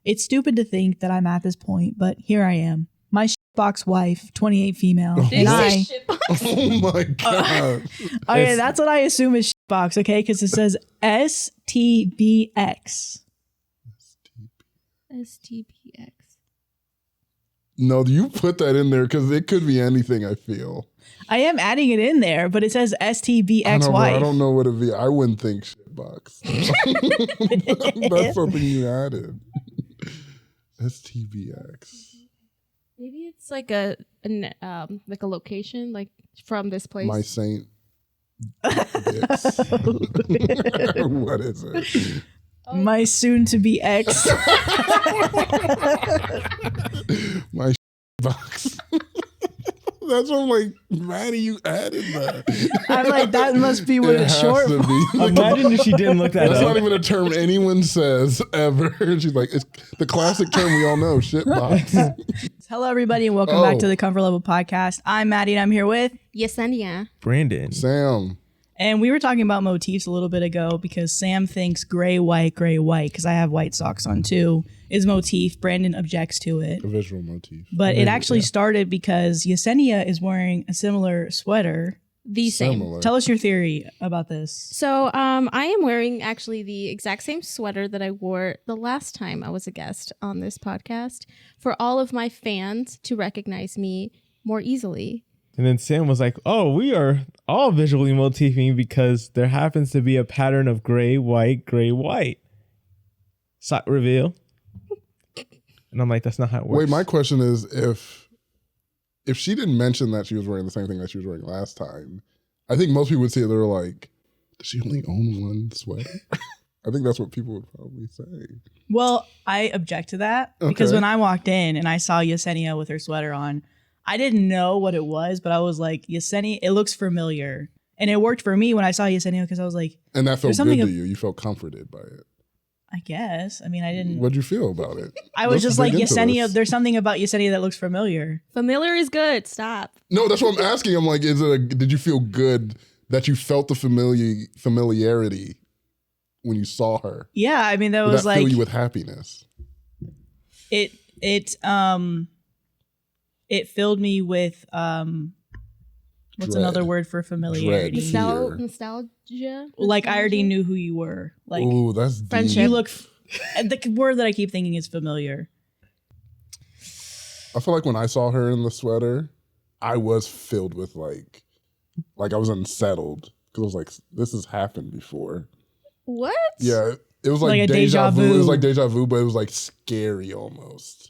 It's stupid to think that I'm at this point, but here I am. My shitbox wife, 28 female, and I. Oh my god! Okay, that's what I assume is shitbox. Okay, because it says STBX. STBX. No, you put that in there because it could be anything. I feel. I am adding it in there, but it says STBX wife. I don't know what it'd be. I wouldn't think shitbox. That's something you added. STBX. Maybe it's like a location, like from this place. My Saint. What is it? My soon-to-be ex. My box. That's what I'm like, Maddie, you added that. I'm like, that must be what it's short for. Imagine if she didn't look that That's up. not even a term anyone says ever. She's like, it's the classic term we all know, shitbox. Hello, everybody, and welcome back to the Comfort Level Podcast. I'm Madi, and I'm here with Yesenia. Brandon. Sam. And we were talking about motifs a little bit ago because Sam thinks gray, white, because I have white socks on too, is motif. Brandon objects to it. A visual motif. But it actually started because Yesenia is wearing a similar sweater. The same. Tell us your theory about this. So I am wearing actually the exact same sweater that I wore the last time I was a guest on this podcast for all of my fans to recognize me more easily. And then Sam was like, oh, we are all visually motifing because there happens to be a pattern of gray, white. Sock reveal. And I'm like, that's not how it works. Wait, my question is if she didn't mention that she was wearing the same thing that she was wearing last time, I think most people would say, they were like, does she only own one sweater? I think that's what people would probably say. Well, I object to that because when I walked in and I saw Yesenia with her sweater on, I didn't know what it was, but I was like, Yesenia, it looks familiar. And it worked for me when I saw Yesenia because I was like... And that felt good to you. You felt comforted by it. I guess. I mean, I didn't... What'd you feel about it? I was just like, Yesenia, there's something about Yesenia that looks familiar. Familiar is good. Stop. No, that's what I'm asking. I'm like, did you feel good that you felt the familiarity when you saw her? Yeah, I mean, that was like... fill you with happiness? It filled me with what's another word for familiarity? Nostalgia. Like I already knew who you were. Like, oh, that's deep. Friendship. You look. The word that I keep thinking is familiar. I feel like when I saw her in the sweater, I was filled with like I was unsettled because I was like, this has happened before. What? Yeah, it was like deja vu. It was like deja vu, but it was like scary almost.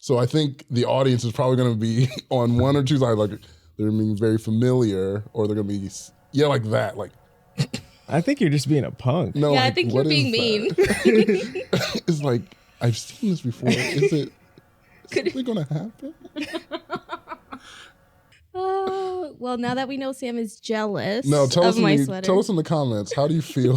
So I think the audience is probably going to be on one or two sides. Like they're being very familiar, or they're going to be like that. Like I think you're just being a punk. No, yeah, like, I think you're being mean. It's like I've seen this before. Is it going to happen? Well, now that we know Sam is jealous tell of my sweater. Tell us in the comments, how do you feel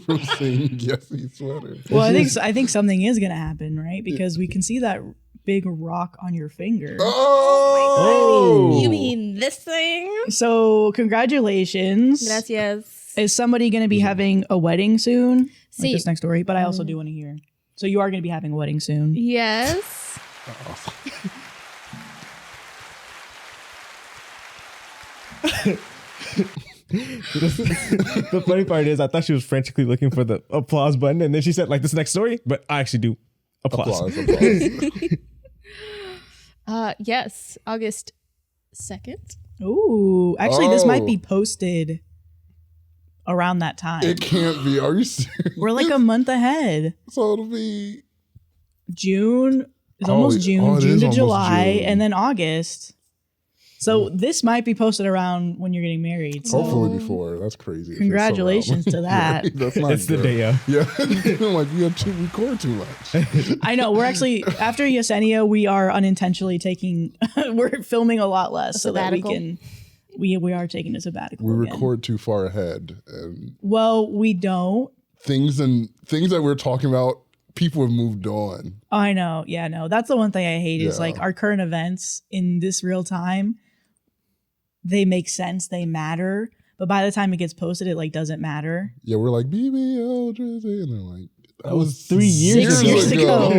from seeing Jesse's sweater? Well, I think something is going to happen, right? Because we can see that big rock on your finger. Oh! My God. You mean this thing? So congratulations. Gracias. Is somebody going to be having a wedding soon? See, like this next story, but I also do want to hear. So you are going to be having a wedding soon. Yes. The funny part is I thought she was frantically looking for the applause button, and then she said like this next story, but I actually do applause. Yes, August 2nd. Ooh, actually this might be posted around that time. It can't be. Are you serious? We're like a month ahead. So it'll be June. It's almost June. June to July, June. and then August. So this might be posted around when you're getting married. So. Hopefully before. That's crazy. Congratulations to that. Yeah, that's not it's good. the day of. Yeah. I'm like, you have to record too much. I know. We're actually, after Yesenia, we are unintentionally we're filming a lot less so that we can, we are taking a sabbatical. We record too far ahead. And well, we don't. Things that we're talking about, people have moved on. I know. Yeah, no. That's the one thing I hate is like our current events in this real time. they make sense, they matter. But by the time it gets posted, it like doesn't matter. Yeah, we're like BBL Drizzy, and they're like, that was 3 years ago.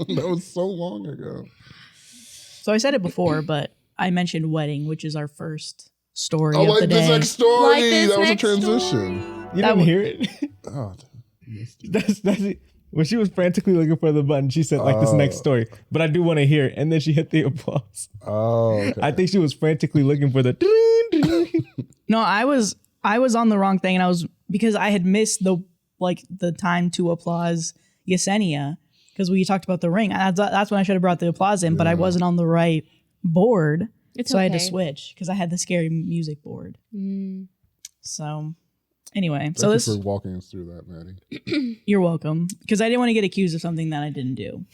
That was so long ago. So I said it before, but I mentioned wedding, which is our first story Oh, of like the this day. next story. Like this that was a next transition. story. You didn't hear it? Oh, That's it. When she was frantically looking for the button, she said like this next story. But I do want to hear it. And then she hit the applause. oh, okay. I think she was frantically looking for the No, I was on the wrong thing, and I was because I had missed the time to applause Yesenia because we talked about the ring. That's when I should have brought the applause in, but I wasn't on the right board, so I had to switch because I had the scary music board. So anyway, Thank you for walking us through that, Maddie. You're welcome, because I didn't want to get accused of something that I didn't do.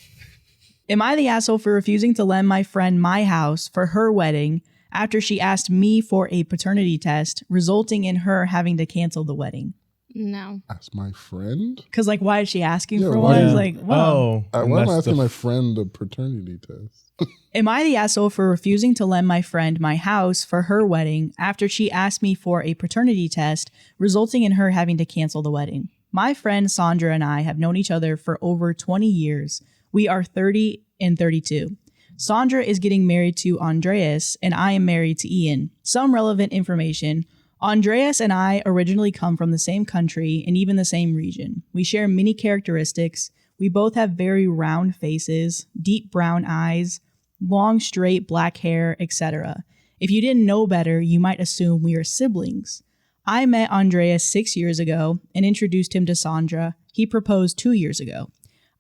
Am I the asshole for refusing to lend my friend my house for her wedding after she asked me for a paternity test, resulting in her having to cancel the wedding? No. Ask my friend? Because, like, why is she asking for why- one? It's like, well, Why am I asking my friend a paternity test? am I the asshole for refusing to lend my friend my house for her wedding after she asked me for a paternity test, resulting in her having to cancel the wedding? My friend Sandra and I have known each other for over 20 years. We are 30 and 32. Sandra is getting married to Andreas, and I am married to Ian. Some relevant information. Andreas and I originally come from the same country and even the same region. We share many characteristics. We both have very round faces, deep brown eyes, long straight black hair, etc. If you didn't know better, you might assume we are siblings. I met Andreas 6 years ago and introduced him to Sandra. He proposed 2 years ago.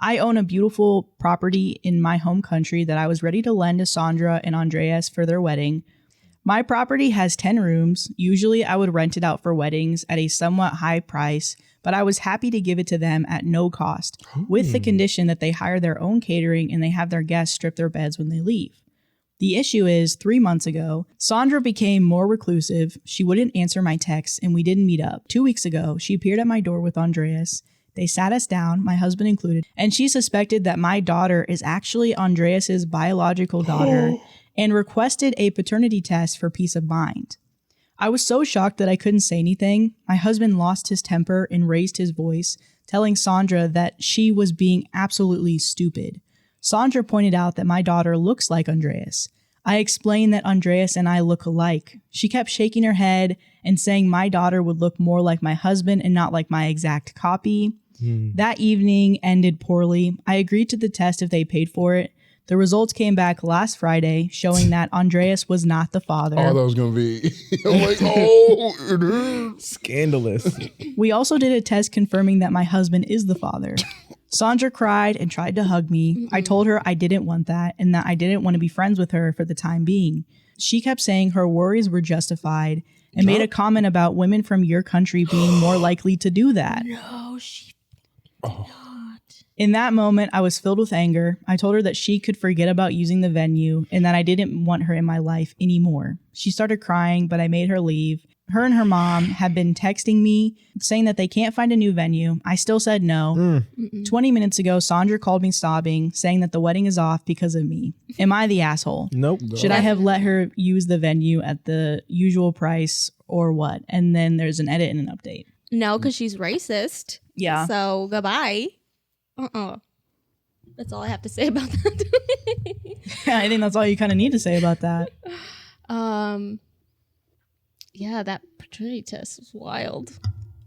I own a beautiful property in my home country that I was ready to lend to Sandra and Andreas for their wedding. My property has 10 rooms. Usually I would rent it out for weddings at a somewhat high price, but I was happy to give it to them at no cost, with the condition that they hire their own catering and they have their guests strip their beds when they leave. The issue is, 3 months ago, Sandra became more reclusive. She wouldn't answer my texts, and we didn't meet up. 2 weeks ago, she appeared at my door with Andreas. They sat us down, my husband included, and she suspected that my daughter is actually Andreas's biological daughter and requested a paternity test for peace of mind. I was so shocked that I couldn't say anything. My husband lost his temper and raised his voice, telling Sandra that she was being absolutely stupid. Sandra pointed out that my daughter looks like Andreas. I explained that Andreas and I look alike. She kept shaking her head and saying my daughter would look more like my husband and not like my exact copy. That evening ended poorly. I agreed to the test if they paid for it. The results came back last Friday, showing that Andreas was not the father. Oh, that was going to be. I'm like, oh, it is. Scandalous. We also did a test confirming that my husband is the father. Sandra cried and tried to hug me. I told her I didn't want that and that I didn't want to be friends with her for the time being. She kept saying her worries were justified and made a comment about women from your country being more likely to do that. No, she Oh. not. In that moment, I was filled with anger. I told her that she could forget about using the venue and that I didn't want her in my life anymore. She started crying, but I made her leave. Her and her mom had been texting me saying that they can't find a new venue. I still said no. 20 minutes ago, Sandra called me sobbing, saying that the wedding is off because of me. Am I the asshole? Nope. Should I have let her use the venue at the usual price or what? And then there's an edit and an update. No, because she's racist. Yeah. So goodbye. That's all I have to say about that. I think that's all you kind of need to say about that. Yeah, that paternity test was wild.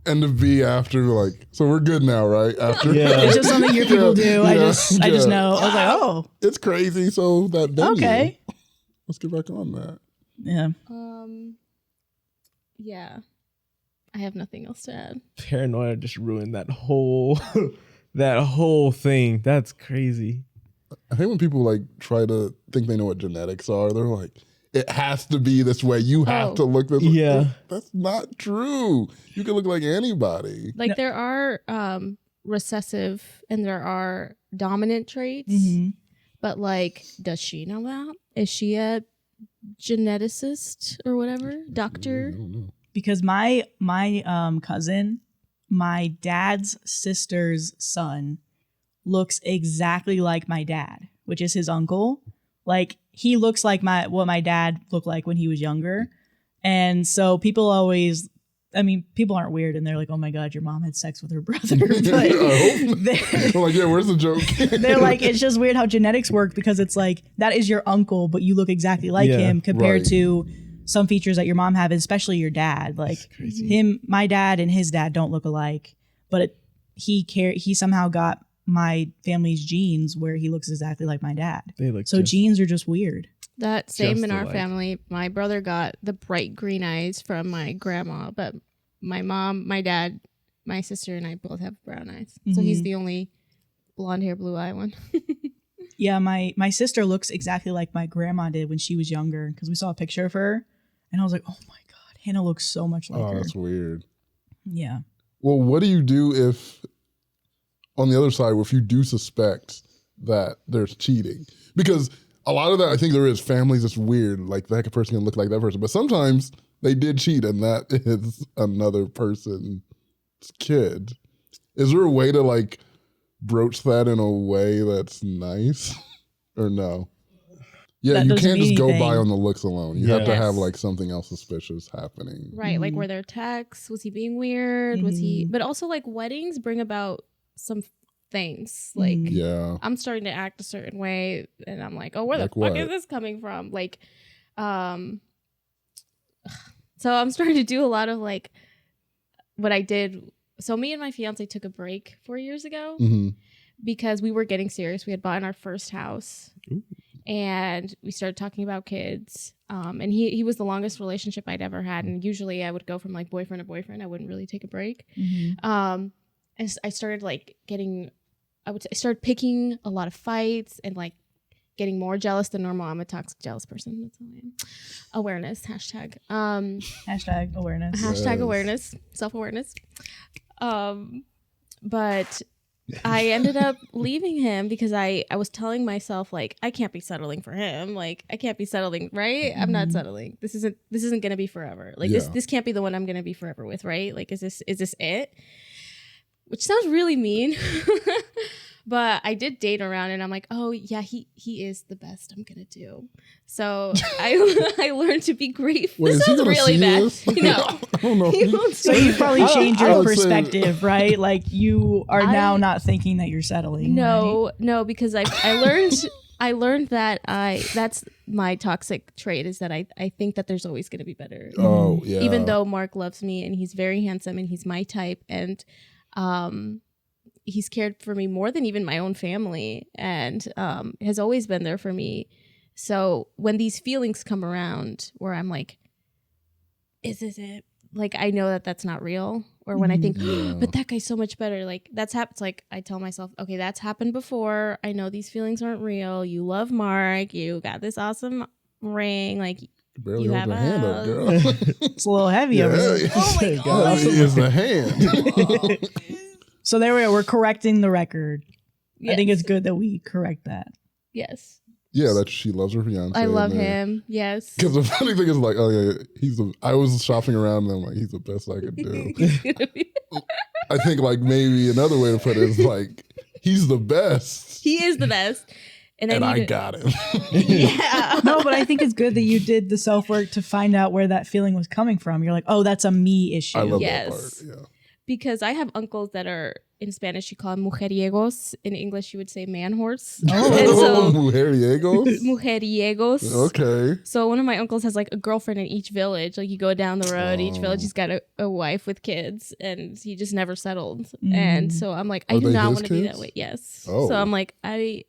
And to be after, like, so we're good now, right? After, Yeah. It's just something your people do. I Yeah, just yeah. know. I was like, oh, It's crazy. So that venue. okay. Let's get back on that. Yeah. Yeah. I have nothing else to add. Paranoia just ruined that whole thing. That's crazy. I hate when people like try to think they know what genetics are. They're like, it has to be this way. You have to look this way. Yeah. That's not true. You can look like anybody. Like there are recessive and there are dominant traits, but like, does she know that? Is she a geneticist or whatever? Doctor? I don't know. Because my cousin, my dad's sister's son, looks exactly like my dad, which is his uncle. Like he looks like what my dad looked like when he was younger. And so people always, I mean, people aren't weird and they're like, oh my God, your mom had sex with her brother. But I'm like, yeah, where's the joke? They're like, it's just weird how genetics work because it's like, that is your uncle, but you look exactly like him compared to some features that your mom have, especially your dad. Like my dad and his dad don't look alike, but he somehow got my family's genes where he looks exactly like my dad. So genes are just weird. That same in our family. My brother got the bright green eyes from my grandma, but my mom, my dad, my sister, and I both have brown eyes. So he's the only blonde hair, blue eye one. Yeah, my sister looks exactly like my grandma did when she was younger because we saw a picture of her and I was like, oh my God, Hannah looks so much like her. Oh, that's weird. Yeah. Well, what do you do if, on the other side, if you do suspect that there's cheating? Because a lot of that, I think there is families that's weird. Like that person can look like that person. But sometimes they did cheat and that is another person's kid. Is there a way to like broach that in a way that's nice or no? Yeah, you can't just go by on the looks alone. You have to have like something else suspicious happening. Right. Like were there texts? Was he being weird? Was he, but also like weddings bring about some things. Like I'm starting to act a certain way and I'm like, oh, where the fuck is this coming from? Like, so I'm starting to do a lot of like what I did. So me and my fiance took a break 4 years ago because we were getting serious. We had bought our first house and we started talking about kids. And he was the longest relationship I'd ever had. And usually I would go from like boyfriend to boyfriend. I wouldn't really take a break. And I started like I started picking a lot of fights and like getting more jealous than normal. I'm a toxic jealous person. That's how I am. Awareness, hashtag. Hashtag awareness. Hashtag awareness, self-awareness. But I ended up leaving him because I was telling myself like, I can't be settling for him. Like I can't be settling, right? I'm not settling. This isn't gonna be forever. Like this can't be the one I'm gonna be forever with, right? Like is this it? Which sounds really mean, but I did date around and I'm like, oh yeah, he is the best I'm gonna do. So I learned to be grateful. This sounds really bad. No, I don't know. So you probably changed your perspective, right? Like you are now not thinking that you're settling. No, because I learned that that's my toxic trait is that I think that there's always gonna be better. Oh yeah. Even though Mark loves me and he's very handsome and he's my type and he's cared for me more than even my own family and has always been there for me. So when these feelings come around where I'm like, is this it? Like, I know that that's not real. Or when I think, but that guy's so much better. Like that's happened. It's like, I tell myself, okay, that's happened before. I know these feelings aren't real. You love Mark. You got this awesome ring. Like barely hold your hand up, girl. It's a little heavy over there. Oh my God. It's the hand. So there we are. We're correcting the record. Yes. I think it's good that we correct that. Yes. Yeah, that she loves her fiance. I love him. Yes. Because the funny thing is like, oh yeah, I was shopping around and I'm like, he's the best I could do. I think like maybe another way to put it is like, he's the best. He is the best. And I got him. Yeah. No, but I think it's good that you did the self-work to find out where that feeling was coming from. You're like, oh, that's a me issue. I love that part. Yeah. Because I have uncles that are, in Spanish, you call them mujeriegos. In English, you would say man horse. Oh, mujeriegos? Mujeriegos. Okay. So one of my uncles has like a girlfriend in each village. Like you go down the road, each village, he's got a wife with kids, and he just never settled. And so I'm like, I do not want to be that way. Yes. Oh. So I'm like, I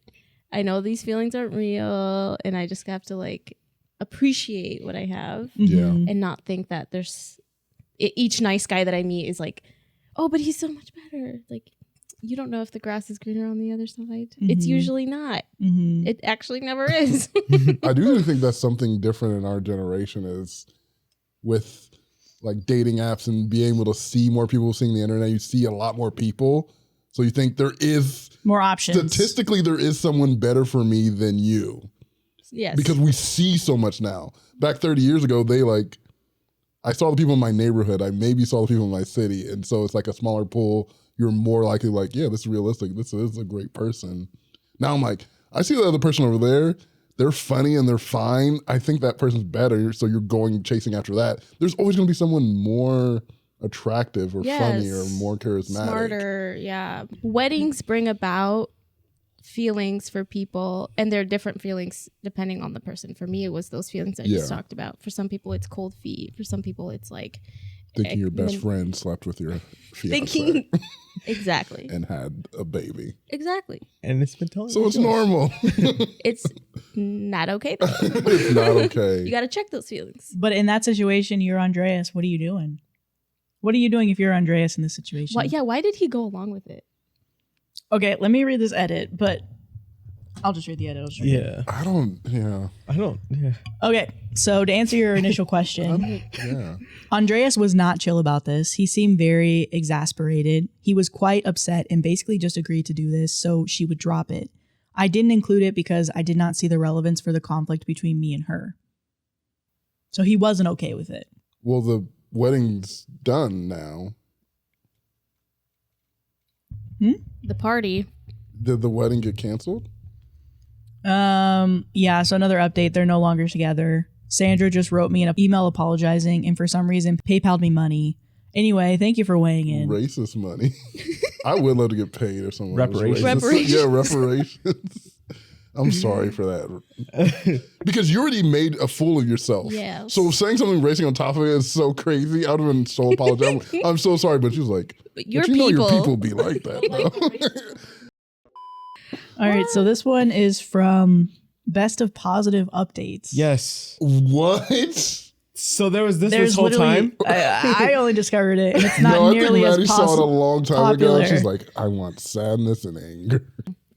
know these feelings aren't real, and I just have to like appreciate what I have and not think that there's each nice guy that I meet is like, oh, but he's so much better. Like, you don't know if the grass is greener on the other side. It's usually not. It actually never is. I do think that's something different in our generation is with like dating apps and being able to see more people seeing the internet. You see a lot more people. So you think there is more options. Statistically, there is someone better for me than you. Yes. Because we see so much now. Back 30 years ago, I saw the people in my neighborhood. I maybe saw the people in my city. And so it's like a smaller pool. You're more likely like, yeah, this is realistic. This is a great person. Now I'm like, I see the other person over there. they're funny and they're fine, I think that person's better. So you're going chasing after that. There's always going to be someone more attractive or funny or more charismatic. Smarter, yeah. Weddings bring about feelings for people, and they're different feelings depending on the person. For me, it was those feelings I just talked about. For some people, it's cold feet. For some people, it's like thinking your best friend slept with your fiance. Exactly. And had a baby. Exactly. And it's been told. So it's normal. It's not okay though. It's not okay. You got to check those feelings. But in that situation, you're Andreas. What are you doing? What are you doing if you're Andreas in this situation? Why did he go along with it? Okay, let me read this edit, but I'll just read the edit. I don't. Okay, so to answer your initial question, Andreas was not chill about this. He seemed very exasperated. He was quite upset and basically just agreed to do this so she would drop it. I didn't include it because I did not see the relevance for the conflict between me and her. So he wasn't okay with it. Well, the wedding's done now. The party. Did the wedding get canceled? Yeah, so another update. They're no longer together. Sandra just wrote me an email apologizing and for some reason PayPal'd me money. Anyway, thank you for weighing in. Racist money. I would love to get paid or something. Reparations. Yeah, reparations. I'm sorry for that. Because you already made a fool of yourself. Yeah. So saying something racing on top of it is so crazy. I would have been so apologetic. I'm so sorry, but she was like, But you know your people be like that, though. All right, so this one is from Best of Positive Updates. Yes. What? So there was this whole time? I only discovered it, and it's not nearly as Maddie saw it a long time popular. ago. She's like, I want sadness and anger.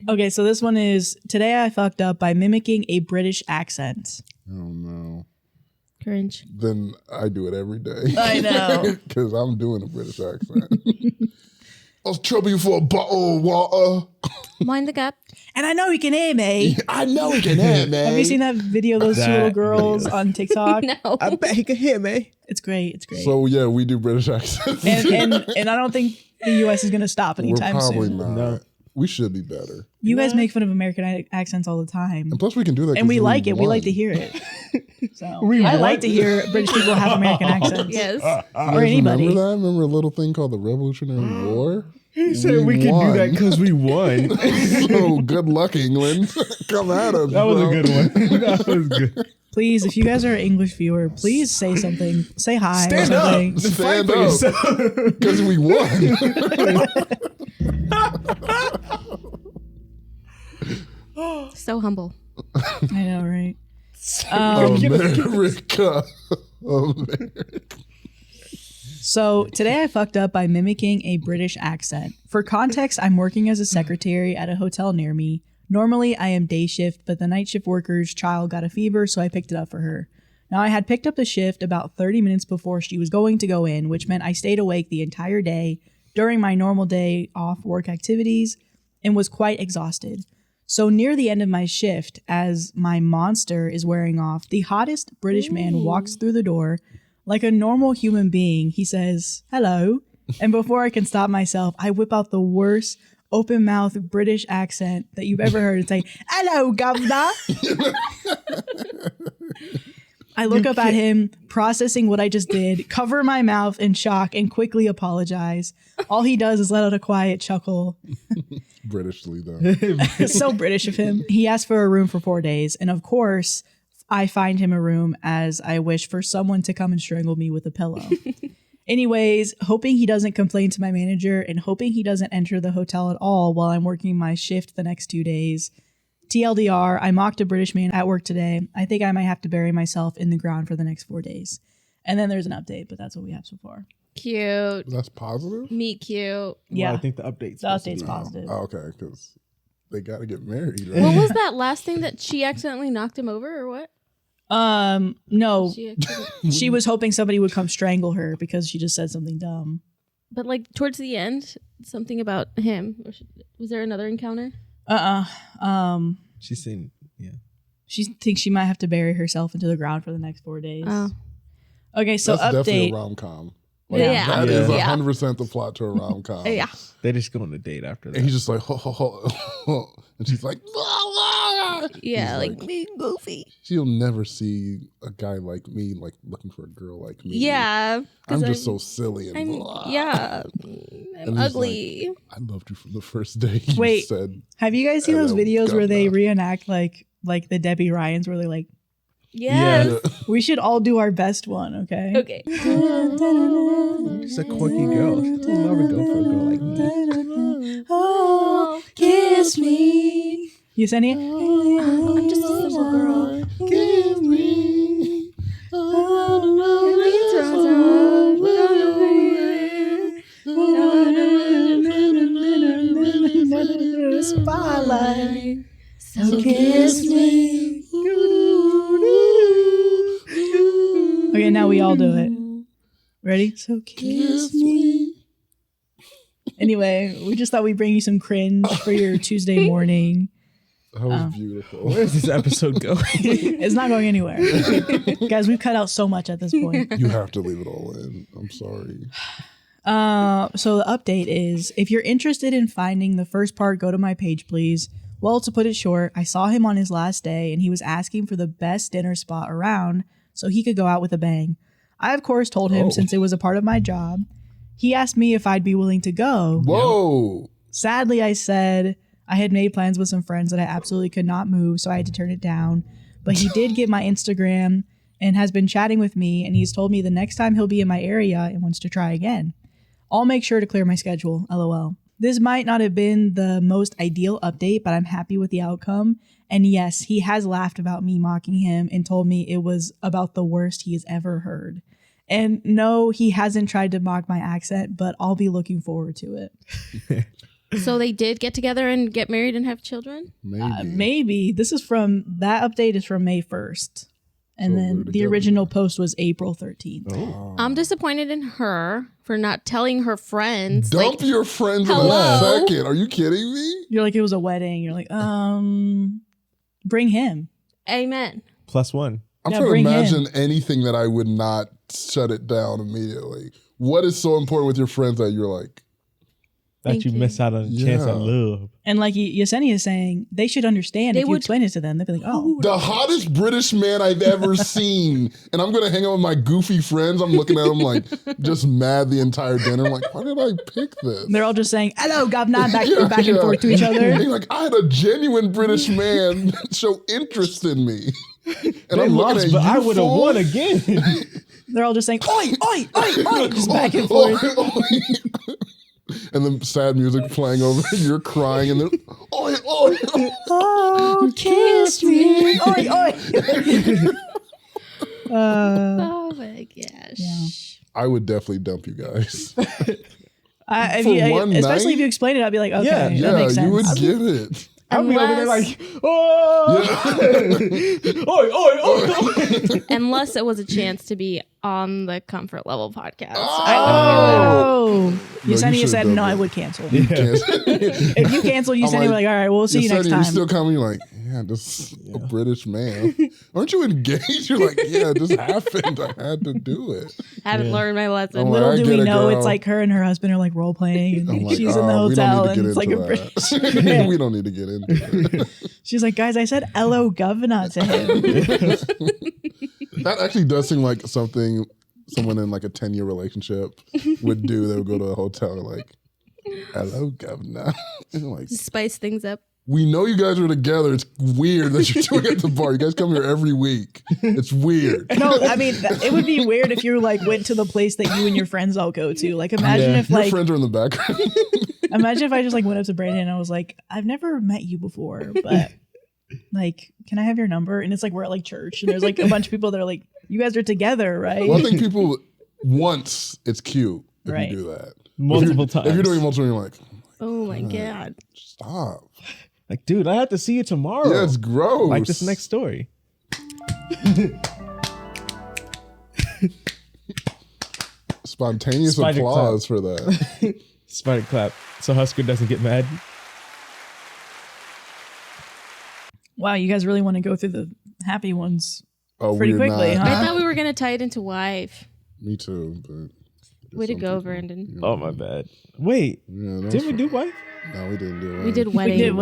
Okay, so this one is, today I fucked up by mimicking a British accent. Oh, no. Cringe. Then I do it every day. I know. Because I'm doing a British accent. I'll trouble you for a bottle of water. Mind the gap. And I know he can hear me. I know he can hear me. Have you seen that video of those two little girls on TikTok? No. I bet he can hear me. It's great. It's great. So, yeah, we do British accents. and I don't think the U.S. is going to stop anytime We're probably soon. not. No. We should be better. You guys make fun of American accents all the time. And plus, we can do that. And we like it. We like to hear it. So I like to hear British people have American accents. Yes. Or anybody. Remember that? Remember a little thing called the Revolutionary War? He said we could do that because we won. So good luck, England. Come at us. That was bro. a good one. That was good. Please, if you guys are an English viewer, please say something. Say hi. Stand or up. something. Stand Fight for up. yourself. Because we won. So humble. I know, right? America. So today I fucked up by mimicking a British accent. For context, I'm working as a secretary at a hotel near me. Normally I am day shift, but the night shift worker's child got a fever, so I picked it up for her. Now I had picked up the shift about 30 minutes before she was going to go in, which meant I stayed awake the entire day during my normal day off work activities and was quite exhausted. So near the end of my shift, as my monster is wearing off, the hottest British man walks through the door. Like a normal human being, he says, hello. And before I can stop myself, I whip out the worst open mouth British accent that you've ever heard and say, hello, governor. I look up at him, processing what I just did, cover my mouth in shock, and quickly apologize. All he does is let out a quiet chuckle. Britishly, though. It's so British of him. He asked for a room for 4 days. And of course, I find him a room as I wish for someone to come and strangle me with a pillow. Anyways, hoping he doesn't complain to my manager and hoping he doesn't enter the hotel at all while I'm working my shift the next 2 days. TLDR, I mocked a British man at work today. I think I might have to bury myself in the ground for the next 4 days. And then there's an update, but that's what we have so far. Cute. That's positive? Meet cute. Yeah. Well, I think the update's The update's possible. positive. Oh, okay, because they got to get married, right? What was that last thing that she accidentally knocked him over or what? No. She She was hoping somebody would come strangle her because she just said something dumb. But like towards the end, something about him. Was there another encounter? She's seen, yeah. She thinks she might have to bury herself into the ground for the next 4 days. Oh. Okay, so That's definitely update. a rom-com. Like, Yeah. That is Yeah. 100% the plot to a rom-com. Yeah. They just go on a date after that. And he's just like, ho, ho, ho, ho. And she's like, Yeah, like being goofy. She'll never see a guy like me, like looking for a girl like me. Yeah. I'm just so silly and yeah. I'm ugly. Like, I loved you from the first day. Wait, said, have you guys seen those videos where they reenact like the Debbie Ryans, where they're like, yes. Yeah. we should all do our best one, okay? Okay. She's a quirky girl. She'll never go for a girl like me. Oh, kiss me. Yesenia? I'm just a simple girl. Kiss me. Spotlight. So kiss me. Okay, now we all do it. Ready? So kiss me. Anyway, we just thought we'd bring you some cringe for your Tuesday morning. That was beautiful. Where is this episode going? It's not going anywhere. Guys, we've cut out so much at this point. You have to leave it all in. I'm sorry. So the update is, if you're interested in finding the first part, go to my page, please. Well, to put it short, I saw him on his last day and he was asking for the best dinner spot around so he could go out with a bang. I, of course, told him since it was a part of my job. He asked me if I'd be willing to go. Whoa. Sadly, I said I had made plans with some friends that I absolutely could not move, so I had to turn it down. But he did get my Instagram and has been chatting with me, and he's told me the next time he'll be in my area and wants to try again. I'll make sure to clear my schedule, LOL. This might not have been the most ideal update, but I'm happy with the outcome. And yes, he has laughed about me mocking him and told me it was about the worst he has ever heard. And no, he hasn't tried to mock my accent, but I'll be looking forward to it. So they did get together and get married and have children? Maybe. That update is from May 1st. And then the original post was April 13th. Oh. I'm disappointed in her for not telling her friends. Dump your friends in a second. Are you kidding me? You're like, it was a wedding. You're like, bring him. Amen. +1. I'm trying to imagine anything that I would not shut it down immediately. What is so important with your friends that you're like, that you miss out on a chance at love? And like Yesenia is saying, they should understand if you explain it to them. They'll be like, oh. The hottest British man I've ever seen. And I'm going to hang out with my goofy friends. I'm looking at them like just mad the entire dinner. I'm like, why did I pick this? They're all just saying, hello, governor, back and forth to each other. And like, I had a genuine British man show interest in me. And I'm looking at you, I would have won again. They're all just saying, oi, oi, oi, oi, just back and forth. And then sad music playing over, you're crying, and then, oi, oi, oi. Oh, kiss me. Oi, oi. Oh my gosh. Yeah. I would definitely dump you guys. Especially if you explain it, I'd be like, okay, that makes sense. You would get it. I'll be over there like, oh, oi, oi, oi. Unless it was a chance to be on the Comfort Level podcast. Yesenia said, no, I would cancel. Yeah. If you cancel, Yesenia, we're like, all right, we'll see you next time. You're still coming, you're like, yeah, this a British man. Aren't you engaged? You're like, yeah, it just happened. I had to do it. Haven't learned my lesson. Little do we know, it's like her and her husband are like role playing, and she's in the hotel, and it's like a British. We don't need to get into it. She's like, guys, I said hello, governor to him. That actually does seem like something someone in like a 10-year relationship would do. They would go to a hotel and like, hello, governor. Like, spice things up. We know you guys are together. It's weird that you're doing it at the bar. You guys come here every week. It's weird. No, I mean, it would be weird if you like went to the place that you and your friends all go to. Like, imagine if like your friends are in the background. Imagine if I just like went up to Brandon and I was like, I've never met you before, but like, can I have your number? And it's like, we're at like church and there's like a bunch of people that are like, you guys are together, right? Well, I think people, once it's cute if you do that. Multiple times. If you're doing multiple, you're like, oh my God. Stop. Like, dude, I have to see you tomorrow. Yeah, it's gross. Like this next story. Spontaneous Spider applause clap. for that. Spider clap. So Husker doesn't get mad. Wow, you guys really want to go through the happy ones Oh, pretty quickly, huh? I thought we were going to tie it into wife. Me too, but Way to go, Brandon. Oh, my bad. Wait, did we do wife? No, we didn't do it. We did wedding. We did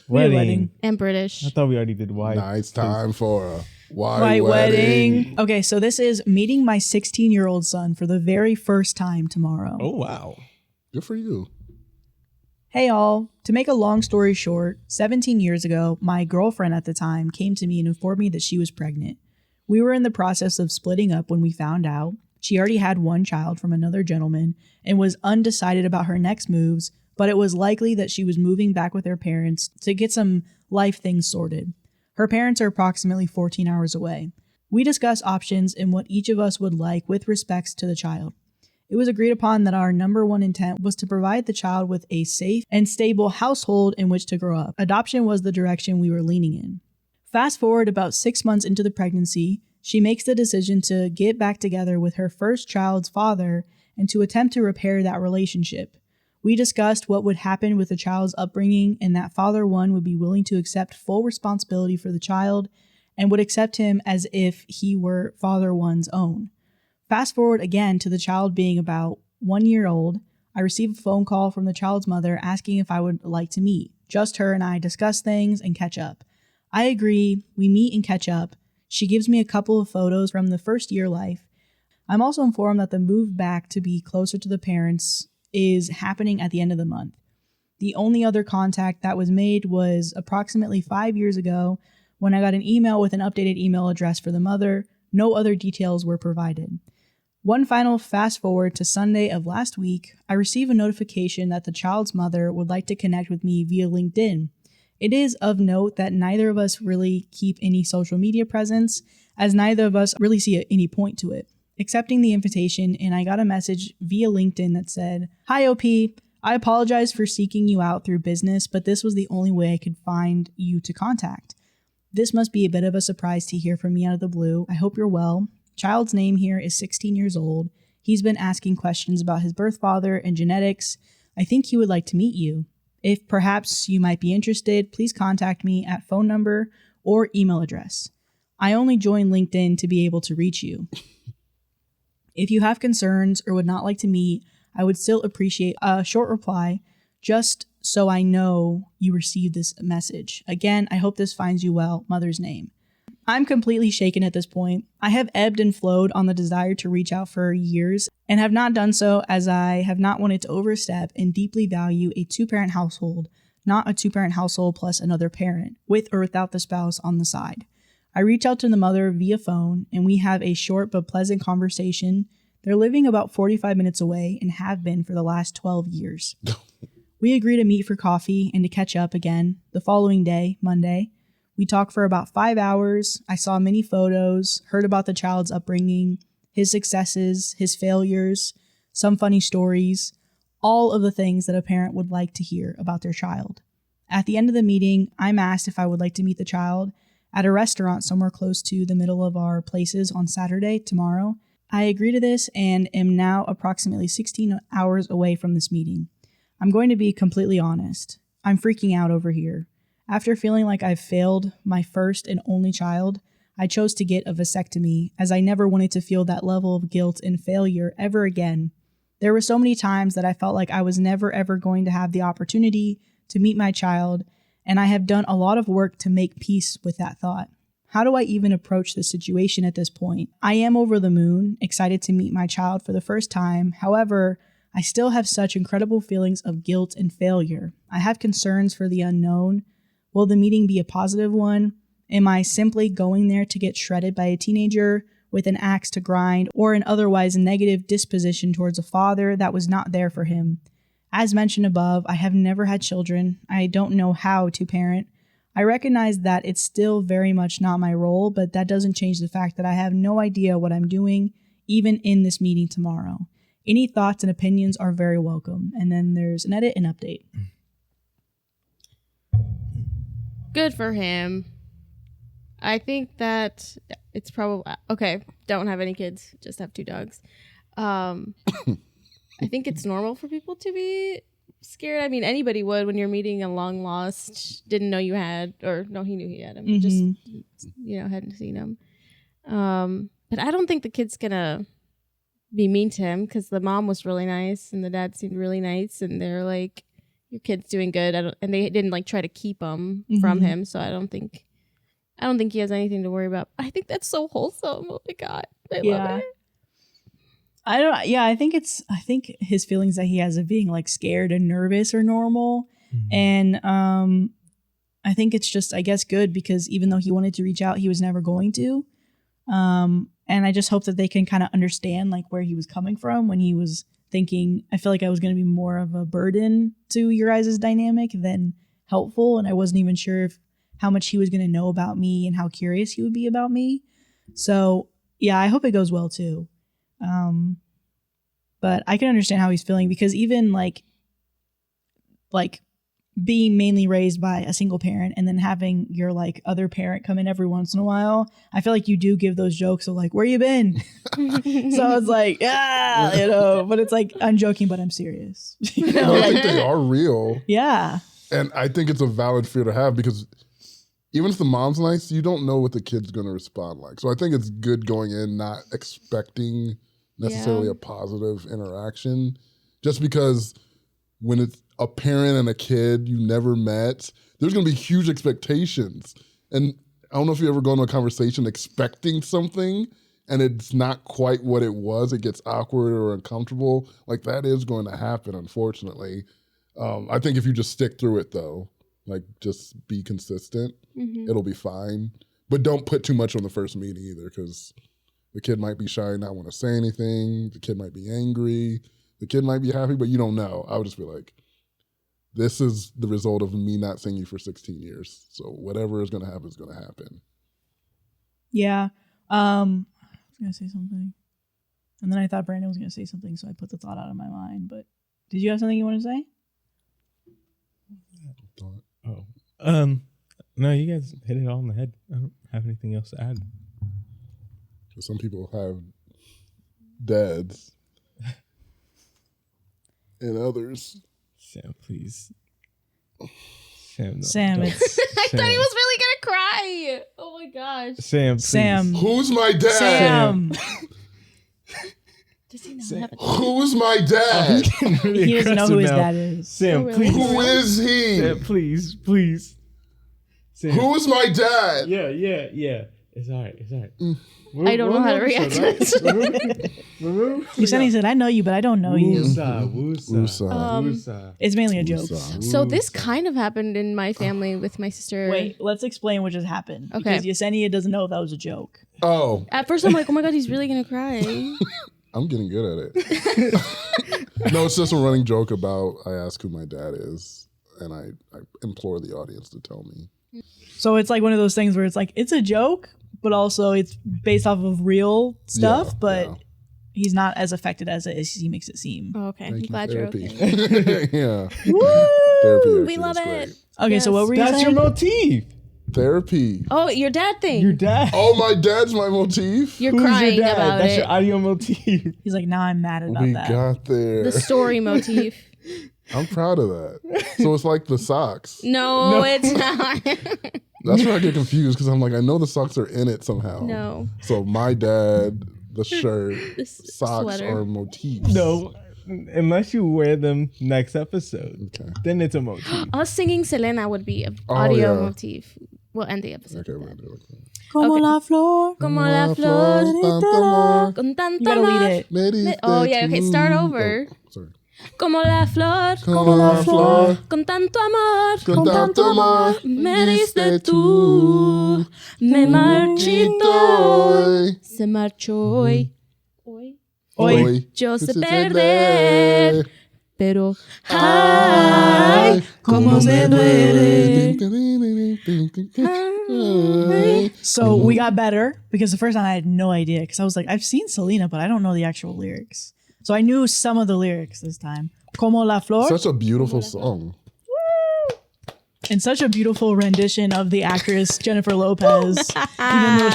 wedding. And British. I thought we already did wife. Now it's time for a white wedding. Okay, so this is meeting my 16-year-old son for the very first time tomorrow. Oh, wow. Good for you. Hey all, to make a long story short, 17 years ago, my girlfriend at the time came to me and informed me that she was pregnant. We were in the process of splitting up when we found out. She already had one child from another gentleman and was undecided about her next moves, but it was likely that she was moving back with her parents to get some life things sorted. Her parents are approximately 14 hours away. We discussed options and what each of us would like with respects to the child. It was agreed upon that our number one intent was to provide the child with a safe and stable household in which to grow up. Adoption was the direction we were leaning in. Fast forward about 6 months into the pregnancy, she makes the decision to get back together with her first child's father and to attempt to repair that relationship. We discussed what would happen with the child's upbringing and that father one would be willing to accept full responsibility for the child and would accept him as if he were father one's own. Fast forward again to the child being about 1 year old, I receive a phone call from the child's mother asking if I would like to meet. Just her and I discuss things and catch up. I agree, we meet and catch up. She gives me a couple of photos from the first year life. I'm also informed that the move back to be closer to the parents is happening at the end of the month. The only other contact that was made was approximately 5 years ago when I got an email with an updated email address for the mother. No other details were provided. One final fast forward to Sunday of last week, I receive a notification that the child's mother would like to connect with me via LinkedIn. It is of note that neither of us really keep any social media presence, as neither of us really see any point to it. Accepting the invitation, and I got a message via LinkedIn that said, "Hi OP, I apologize for seeking you out through business, but this was the only way I could find you to contact. This must be a bit of a surprise to hear from me out of the blue. I hope you're well. Child's name here is 16 years old. He's been asking questions about his birth father and genetics. I think he would like to meet you. If perhaps you might be interested, please contact me at phone number or email address. I only joined LinkedIn to be able to reach you. If you have concerns or would not like to meet, I would still appreciate a short reply just so I know you received this message. Again, I hope this finds you well. Mother's name." I'm completely shaken at this point. I have ebbed and flowed on the desire to reach out for years and have not done so as I have not wanted to overstep and deeply value a two-parent household, not a two-parent household plus another parent, with or without the spouse on the side. I reach out to the mother via phone and we have a short but pleasant conversation. They're living about 45 minutes away and have been for the last 12 years. We agree to meet for coffee and to catch up again the following day, Monday. We talked for about 5 hours. I saw many photos, heard about the child's upbringing, his successes, his failures, some funny stories, all of the things that a parent would like to hear about their child. At the end of the meeting, I'm asked if I would like to meet the child at a restaurant somewhere close to the middle of our places on Saturday, tomorrow. I agree to this and am now approximately 16 hours away from this meeting. I'm going to be completely honest. I'm freaking out over here. After feeling like I've failed my first and only child, I chose to get a vasectomy as I never wanted to feel that level of guilt and failure ever again. There were so many times that I felt like I was never ever going to have the opportunity to meet my child, and I have done a lot of work to make peace with that thought. How do I even approach this situation at this point? I am over the moon, excited to meet my child for the first time. However, I still have such incredible feelings of guilt and failure. I have concerns for the unknown. Will the meeting be a positive one? Am I simply going there to get shredded by a teenager with an axe to grind or an otherwise negative disposition towards a father that was not there for him? As mentioned above, I have never had children. I don't know how to parent. I recognize that it's still very much not my role, but that doesn't change the fact that I have no idea what I'm doing, even in this meeting tomorrow. Any thoughts and opinions are very welcome. And then there's an edit and update. Good for him. I think that it's probably okay. Don't have any kids, just have 2 dogs. I think it's normal for people to be scared. I mean, anybody would when you're meeting a long lost, didn't know you had, or no, he knew he had him. Mm-hmm. Just hadn't seen him. But I don't think the kid's gonna be mean to him because the mom was really nice and the dad seemed really nice, and they're like, your kid's doing good. And they didn't like try to keep him from him. So I don't think he has anything to worry about. I think that's so wholesome. Oh my God. I love it. I think his feelings that he has of being like scared and nervous are normal. And I think it's just, I guess, good because even though he wanted to reach out, he was never going to. And I just hope that they can kind of understand like where he was coming from when he was thinking, I feel like I was going to be more of a burden to your guys' dynamic than helpful. And I wasn't even sure how much he was going to know about me and how curious he would be about me. So yeah, I hope it goes well too. But I can understand how he's feeling because even like being mainly raised by a single parent and then having your like other parent come in every once in a while, I feel like you do give those jokes of like, where you been? So it's like, but it's like, I'm joking, but I'm serious. No, I think they are real. Yeah. And I think it's a valid fear to have because even if the mom's nice, you don't know what the kid's going to respond like. So I think it's good going in not expecting necessarily a positive interaction just because when it's a parent and a kid you never met, there's going to be huge expectations. And I don't know if you ever go into a conversation expecting something and it's not quite what it was. It gets awkward or uncomfortable. Like that is going to happen, unfortunately. I think if you just stick through it though, like just be consistent, it'll be fine. But don't put too much on the first meeting either because the kid might be shy and not want to say anything. The kid might be angry. The kid might be happy, but you don't know. I would just be like, this is the result of me not seeing you for 16 years. So whatever is going to happen is going to happen. Yeah. I was going to say something. And then I thought Brandon was going to say something, so I put the thought out of my mind. But did you have something you want to say? No, you guys hit it all on the head. I don't have anything else to add. Some people have dads and others. Sam, please. Sam, it's... I thought he was really going to cry. Oh my gosh. Sam, please. Sam. Who's my dad? Sam. Does he not have a dad? Who's my dad? He doesn't know who his dad is. Sam, Oh, really? please. Who is he? Sam, please. Sam. Who's my dad? Yeah. It's all right. I don't know how to react to this. Yesenia said, I know you, but I don't know you. Woosa. It's mainly a joke. So this kind of happened in my family with my sister. Wait, let's explain what just happened. Okay. Because Yesenia doesn't know if that was a joke. Oh. At first I'm like, oh my God, he's really going to cry. I'm getting good at it. No, it's just a running joke about I ask who my dad is, and I implore the audience to tell me. So it's like one of those things where it's like, it's a joke, but also it's based off of real stuff, but he's not as affected as he makes it seem. Oh, okay. Thank I'm glad you're therapy. okay. Yeah. Woo! Therapy We love it. great. Okay, Yes. so what were you That's saying? your motif. Therapy. Oh, your dad thing. Your dad. Oh, my dad's my motif? You're Who's crying your dad? about That's it. your audio motif. He's like, now I'm mad about We that. got there. The story motif. I'm proud of that. So it's like the socks. No, it's not. That's where I get confused because I'm like, I know the socks are in it somehow. No. So my dad, the shirt, This socks sweater. are motifs. No, unless you wear them next episode. Okay. Then it's a motif. Us singing Selena would be an audio yeah. motif. We'll end the episode. Okay, with we're that. gonna do it. Como Okay. la flor. Como la flor Tanto amor, con tanto You gotta lead amor. it. me diste Oh, yeah, okay, start tú. over. Oh, sorry. Como la flor Como la flor, con tanto amor. con tanto amor, Me diste tú. Me marchito. hoy. Se marchó hoy. Hoy. Yo sé se perder. Pero, Ay, cómo me duele. Ay. So we got better because the first time I had no idea because I was like, I've seen Selena, but I don't know the actual lyrics. So I knew some of the lyrics this time. Como la flor. Such a beautiful song. And such a beautiful rendition of the actress Jennifer Lopez, even though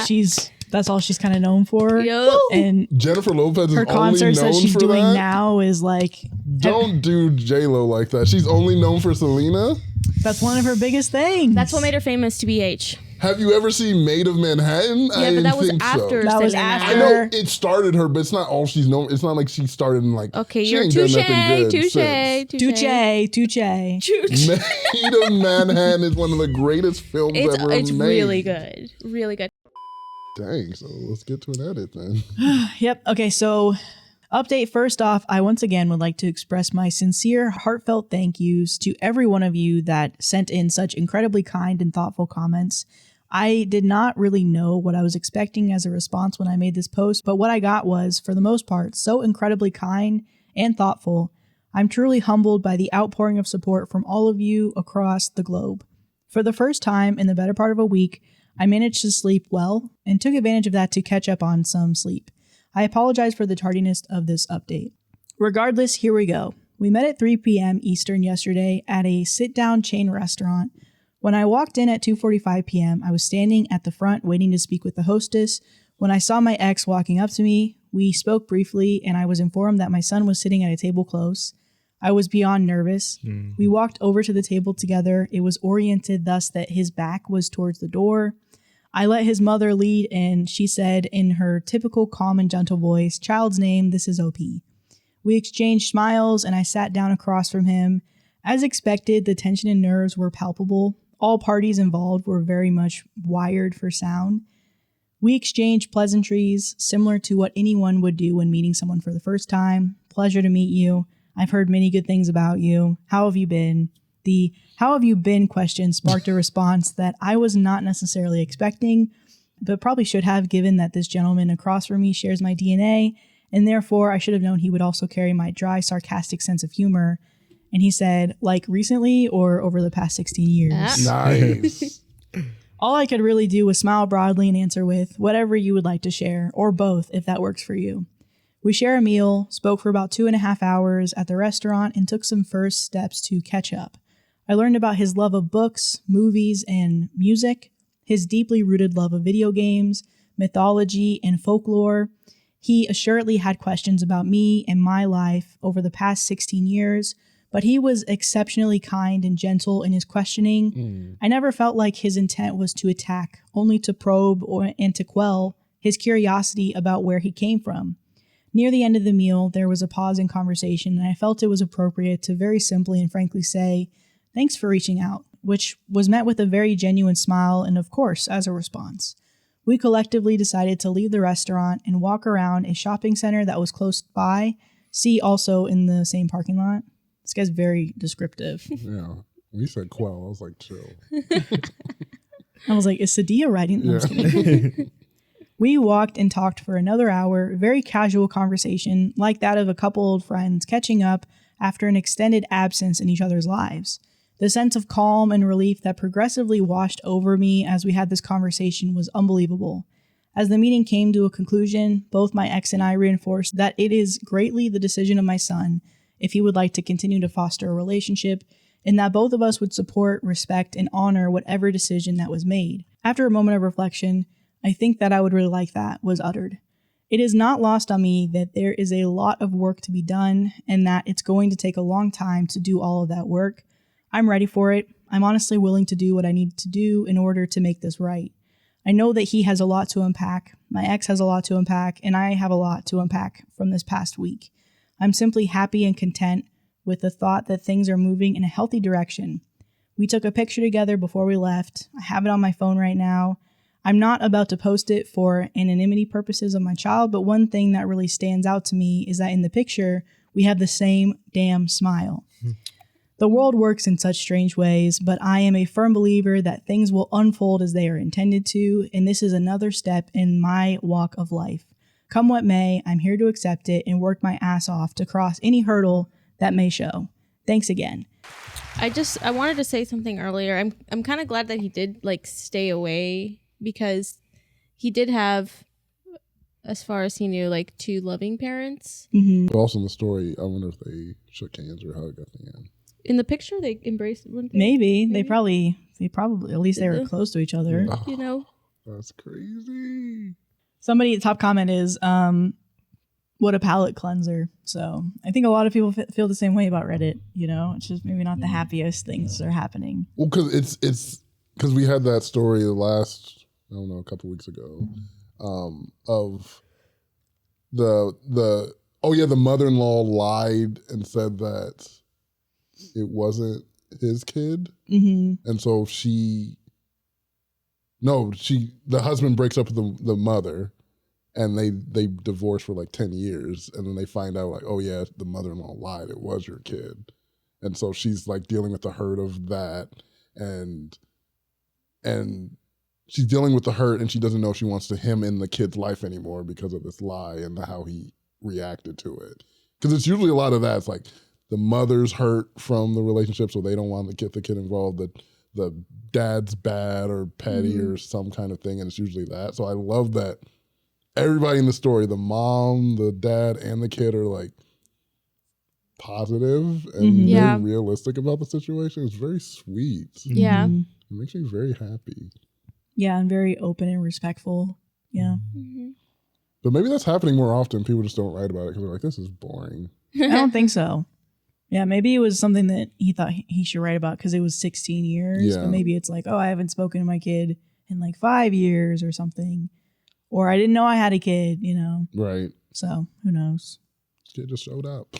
that's all she's kind of known for. Yup. And Jennifer Lopez is her only concerts known that she's for doing that? now is like, Don't do J-Lo like that. She's only known for Selena? that's one of her biggest things. That's what made her famous, TBH. Have you ever seen Maid of Manhattan? Yeah, but that was after. That was Selena. after. I know it started her, but it's not all she's known. It's not like she started in like. Okay, she you're ain't done touche, nothing good touche, since. Touche. Maid of Manhattan is one of the greatest films ever made. It's really good. Really good. Dang, so let's get to an edit then. Yep. Okay, so update first off, I once again would like to express my sincere, heartfelt thank yous to every one of you that sent in such incredibly kind and thoughtful comments. I did not really know what I was expecting as a response when I made this post, but what I got was, for the most part, so incredibly kind and thoughtful. I'm truly humbled by the outpouring of support from all of you across the globe. For the first time in the better part of a week, I managed to sleep well and took advantage of that to catch up on some sleep. I apologize for the tardiness of this update. Regardless, here we go. We met at 3 p.m. Eastern yesterday at a sit-down chain restaurant. When I walked in at 2:45 p.m., I was standing at the front waiting to speak with the hostess. When I saw my ex walking up to me, we spoke briefly, and I was informed that my son was sitting at a table close. I was beyond nervous. We walked over to the table together. It was oriented thus that his back was towards the door. I let his mother lead, and she said in her typical calm and gentle voice, "Child's name, this is OP." We exchanged smiles, and I sat down across from him. As expected, the tension and nerves were palpable. All parties involved were very much wired for sound. We exchanged pleasantries similar to what anyone would do when meeting someone for the first time. Pleasure to meet you. I've heard many good things about you. How have you been? The "how have you been" question sparked a response that I was not necessarily expecting, but probably should have, given that this gentleman across from me shares my DNA, and therefore I should have known he would also carry my dry, sarcastic sense of humor. And he said, like recently or over the past 16 years. Nice. All I could really do was smile broadly and answer with whatever you would like to share, or both if that works for you. We share a meal, spoke for about 2.5 hours at the restaurant, and took some first steps to catch up. I learned about his love of books, movies, and music, his deeply rooted love of video games, mythology, and folklore. He assuredly had questions about me and my life over the past 16 years, but he was exceptionally kind and gentle in his questioning. I never felt like his intent was to attack, only to probe and to quell his curiosity about where he came from. Near the end of the meal, there was a pause in conversation, and I felt it was appropriate to very simply and frankly say, "Thanks for reaching out," which was met with a very genuine smile and, of course, as a response. We collectively decided to leave the restaurant and walk around a shopping center that was close by. See also in the same parking lot. This guy's very descriptive. Yeah. When you said quell, I was like, chill. I was like, is Sadia writing? No, I'm just kidding. We walked and talked for another hour, very casual conversation, like that of a couple old friends catching up after an extended absence in each other's lives. The sense of calm and relief that progressively washed over me as we had this conversation was unbelievable. As the meeting came to a conclusion, both my ex and I reinforced that it is greatly the decision of my son if he would like to continue to foster a relationship, and that both of us would support, respect, and honor whatever decision that was made. After a moment of reflection, I think that I would really like that was uttered. It is not lost on me that there is a lot of work to be done, and that it's going to take a long time to do all of that work. I'm ready for it. I'm honestly willing to do what I need to do in order to make this right. I know that he has a lot to unpack, my ex has a lot to unpack, and I have a lot to unpack from this past week. I'm simply happy and content with the thought that things are moving in a healthy direction. We took a picture together before we left. I have it on my phone right now. I'm not about to post it for anonymity purposes of my child, but one thing that really stands out to me is that in the picture, we have the same damn smile. The world works in such strange ways, but I am a firm believer that things will unfold as they are intended to, and this is another step in my walk of life. Come what may, I'm here to accept it and work my ass off to cross any hurdle that may show. Thanks again. I wanted to say something earlier. I'm kind of glad that he did stay away, because he did have, as far as he knew, 2 loving parents. Mm-hmm. But also in the story, I wonder if they shook hands or hugged at the end. In the picture, they embraced. Maybe. They probably, at least they were close to each other. Oh, You know? That's crazy. Somebody, top comment is, what a palate cleanser. So I think a lot of people feel the same way about Reddit. You know, it's just maybe not the happiest things are happening. Well, because it's because we had that story the last, I don't know, a couple weeks ago, of the mother-in-law lied and said that it wasn't his kid. Mm-hmm. And so the husband breaks up with the mother, and they divorce for like 10 years. And then they find out like, oh yeah, the mother-in-law lied. It was your kid. And so she's like dealing with the hurt of that. And she's dealing with the hurt, and she doesn't know if she wants him in the kid's life anymore because of this lie and how he reacted to it. Because it's usually a lot of that. It's like the mother's hurt from the relationship, so they don't want to get the kid involved. The dad's bad or petty or some kind of thing, and it's usually that. So I love that everybody in the story, the mom, the dad, and the kid are like positive and very realistic about the situation. It's very sweet. Yeah. It makes me very happy. Yeah, and very open and respectful. Yeah. Mm-hmm. But maybe that's happening more often. People just don't write about it because they're like, this is boring. I don't think so. Yeah, maybe it was something that he thought he should write about because it was 16 years. Yeah. But maybe it's like, oh, I haven't spoken to my kid in like 5 years or something. Or I didn't know I had a kid, you know. Right. So who knows? This kid just showed up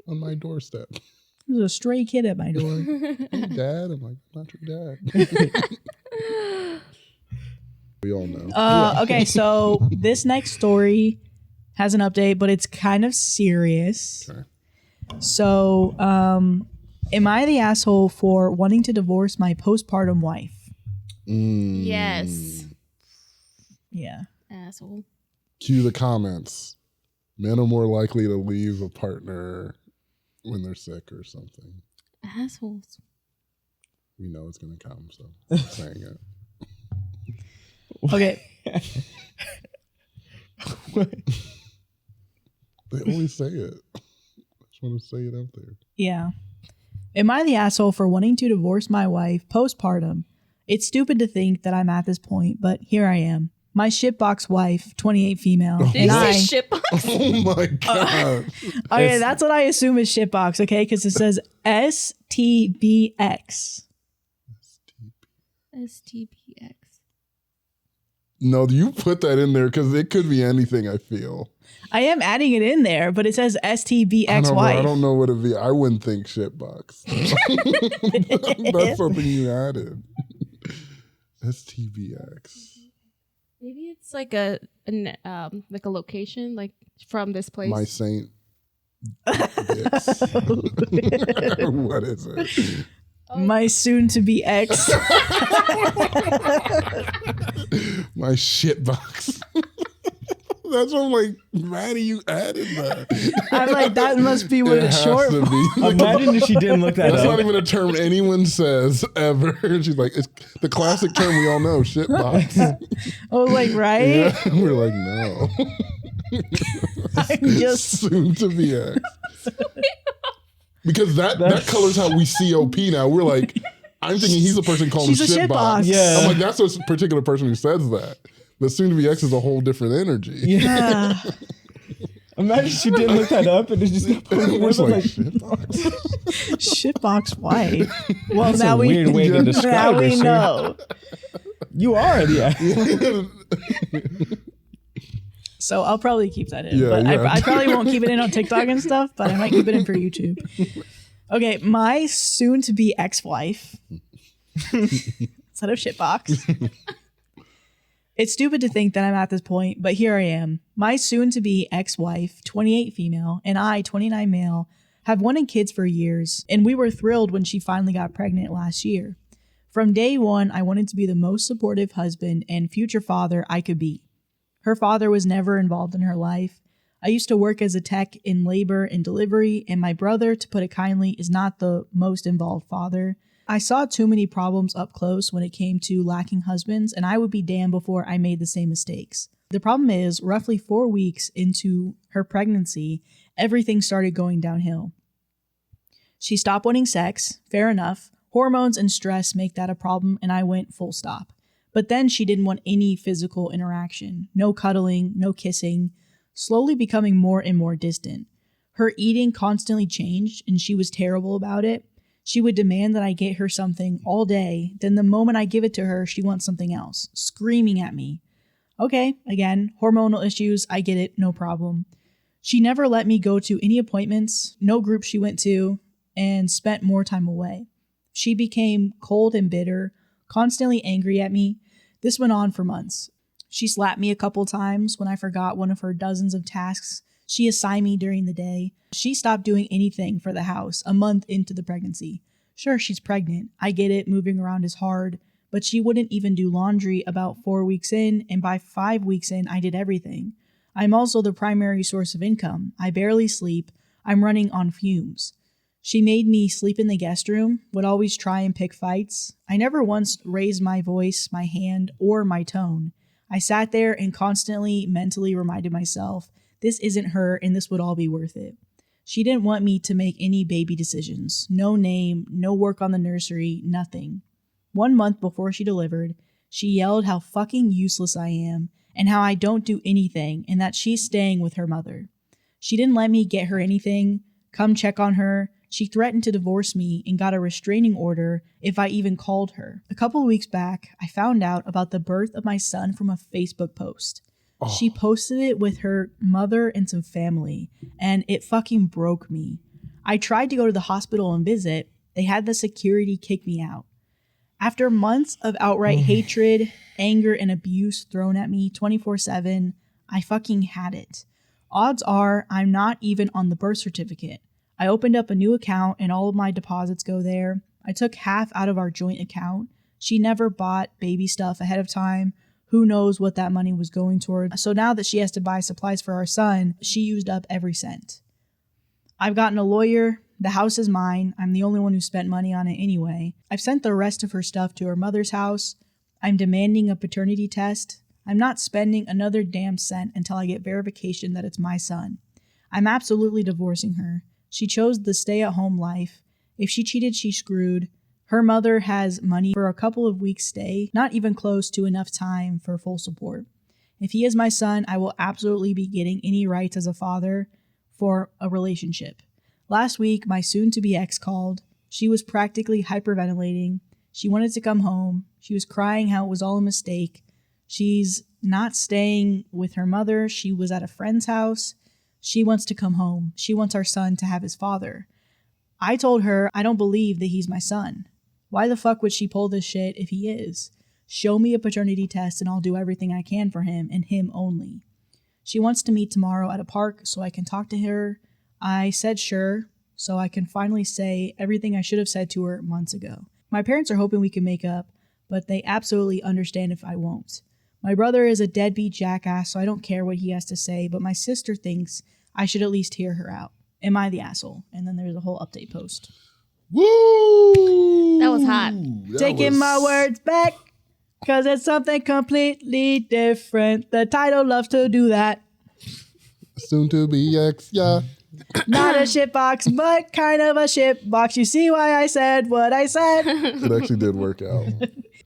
on my doorstep. There's a stray kid at my door. Hey, Dad. I'm like, not your dad. We all know. Okay, so this next story has an update, but it's kind of serious. Okay. So, am I the asshole for wanting to divorce my postpartum wife? Yes. Yeah. Asshole. Cue the comments. Men are more likely to leave a partner when they're sick or something. Assholes. We know it's going to come, so I'm saying it. Okay. They always say it. I just want to say it out there. Yeah. Am I the asshole for wanting to divorce my wife postpartum? It's stupid to think that I'm at this point, but here I am. My shitbox wife, 28 female. Did you say shitbox? Oh my God. Okay, that's what I assume is shitbox, okay? Because it says STBX. STBX. No, you put that in there because it could be anything, I feel. I am adding it in there, but it says STBX wife. I don't know what it'd be. I wouldn't think shitbox. That's something you added. STBX. Maybe it's like a location, like from this place. My Saint. What is it? My soon-to-be ex. My shitbox. That's what I'm like, Maddie, you added that. I'm like, that must be what it's short for. Imagine if she didn't look that up. That's not even a term anyone says ever. She's like, it's the classic term we all know, shitbox. I was like, right? Yeah, we're like, no. I'm just soon to be ex. Because that colors how we see OP now. We're like, I'm thinking he's the person calling shitbox. Yeah. I'm like, that's a particular person who says that. But soon to be ex is a whole different energy. Yeah. Imagine she didn't look that up and it's just like shitbox. Shitbox wife. Well, that's now a weird way to describe it. Know. You are, yeah. So I'll probably keep that in. Yeah, but yeah. I probably won't keep it in on TikTok and stuff, but I might keep it in for YouTube. Okay, my soon-to-be ex-wife. Instead of shitbox. It's stupid to think that I'm at this point, but here I am. My soon-to-be ex-wife, 28 female, and I, 29 male, have wanted kids for years, and we were thrilled when she finally got pregnant last year. From day one, I wanted to be the most supportive husband and future father I could be. Her father was never involved in her life. I used to work as a tech in labor and delivery, and my brother, to put it kindly, is not the most involved father. I saw too many problems up close when it came to lacking husbands, and I would be damned before I made the same mistakes. The problem is, roughly 4 weeks into her pregnancy, everything started going downhill. She stopped wanting sex, fair enough. Hormones and stress make that a problem, and I went full stop. But then she didn't want any physical interaction, no cuddling, no kissing, slowly becoming more and more distant. Her eating constantly changed, and she was terrible about it. She would demand that I get her something all day. Then the moment I give it to her, she wants something else, screaming at me. Okay, again, hormonal issues. I get it. No problem. She never let me go to any appointments, no group she went to, and spent more time away. She became cold and bitter, constantly angry at me. This went on for months. She slapped me a couple times when I forgot one of her dozens of tasks she assigned me during the day. She stopped doing anything for the house a month into the pregnancy. Sure, she's pregnant. I get it, moving around is hard, but she wouldn't even do laundry about 4 weeks in, and by 5 weeks in, I did everything. I'm also the primary source of income. I barely sleep. I'm running on fumes. She made me sleep in the guest room, would always try and pick fights. I never once raised my voice, my hand, or my tone. I sat there and constantly mentally reminded myself, this isn't her and this would all be worth it. She didn't want me to make any baby decisions. No name, no work on the nursery, nothing. 1 month before she delivered, she yelled how fucking useless I am and how I don't do anything and that she's staying with her mother. She didn't let me get her anything, come check on her. She threatened to divorce me and got a restraining order if I even called her. A couple of weeks back, I found out about the birth of my son from a Facebook post. Oh. She posted it with her mother and some family, and it fucking broke me. I tried to go to the hospital and visit. They had the security kick me out. After months of outright hatred, anger, and abuse thrown at me 24/7, I fucking had it. Odds are I'm not even on the birth certificate. I opened up a new account and all of my deposits go there. I took half out of our joint account. She never bought baby stuff ahead of time. Who knows what that money was going toward. So now that she has to buy supplies for our son, she used up every cent. I've gotten a lawyer. The house is mine. I'm the only one who spent money on it anyway. I've sent the rest of her stuff to her mother's house. I'm demanding a paternity test. I'm not spending another damn cent until I get verification that it's my son. I'm absolutely divorcing her. She chose the stay-at-home life. If she cheated, she screwed. Her mother has money for a couple of weeks' stay, not even close to enough time for full support. If he is my son, I will absolutely be getting any rights as a father for a relationship. Last week, my soon-to-be ex called. She was practically hyperventilating. She wanted to come home. She was crying how it was all a mistake. She's not staying with her mother. She was at a friend's house. She wants to come home. She wants our son to have his father. I told her I don't believe that he's my son. Why the fuck would she pull this shit if he is? Show me a paternity test and I'll do everything I can for him and him only. She wants to meet tomorrow at a park so I can talk to her. I said sure, so I can finally say everything I should have said to her months ago. My parents are hoping we can make up, but they absolutely understand if I won't. My brother is a deadbeat jackass, so I don't care what he has to say, but my sister thinks I should at least hear her out. Am I the asshole? And then there's a whole update post. Woo! That was hot. Taking my words back, because it's something completely different. The title loves to do that. Soon to be ex, yeah. Not a shitbox, but kind of a shitbox. You see why I said what I said? It actually did work out.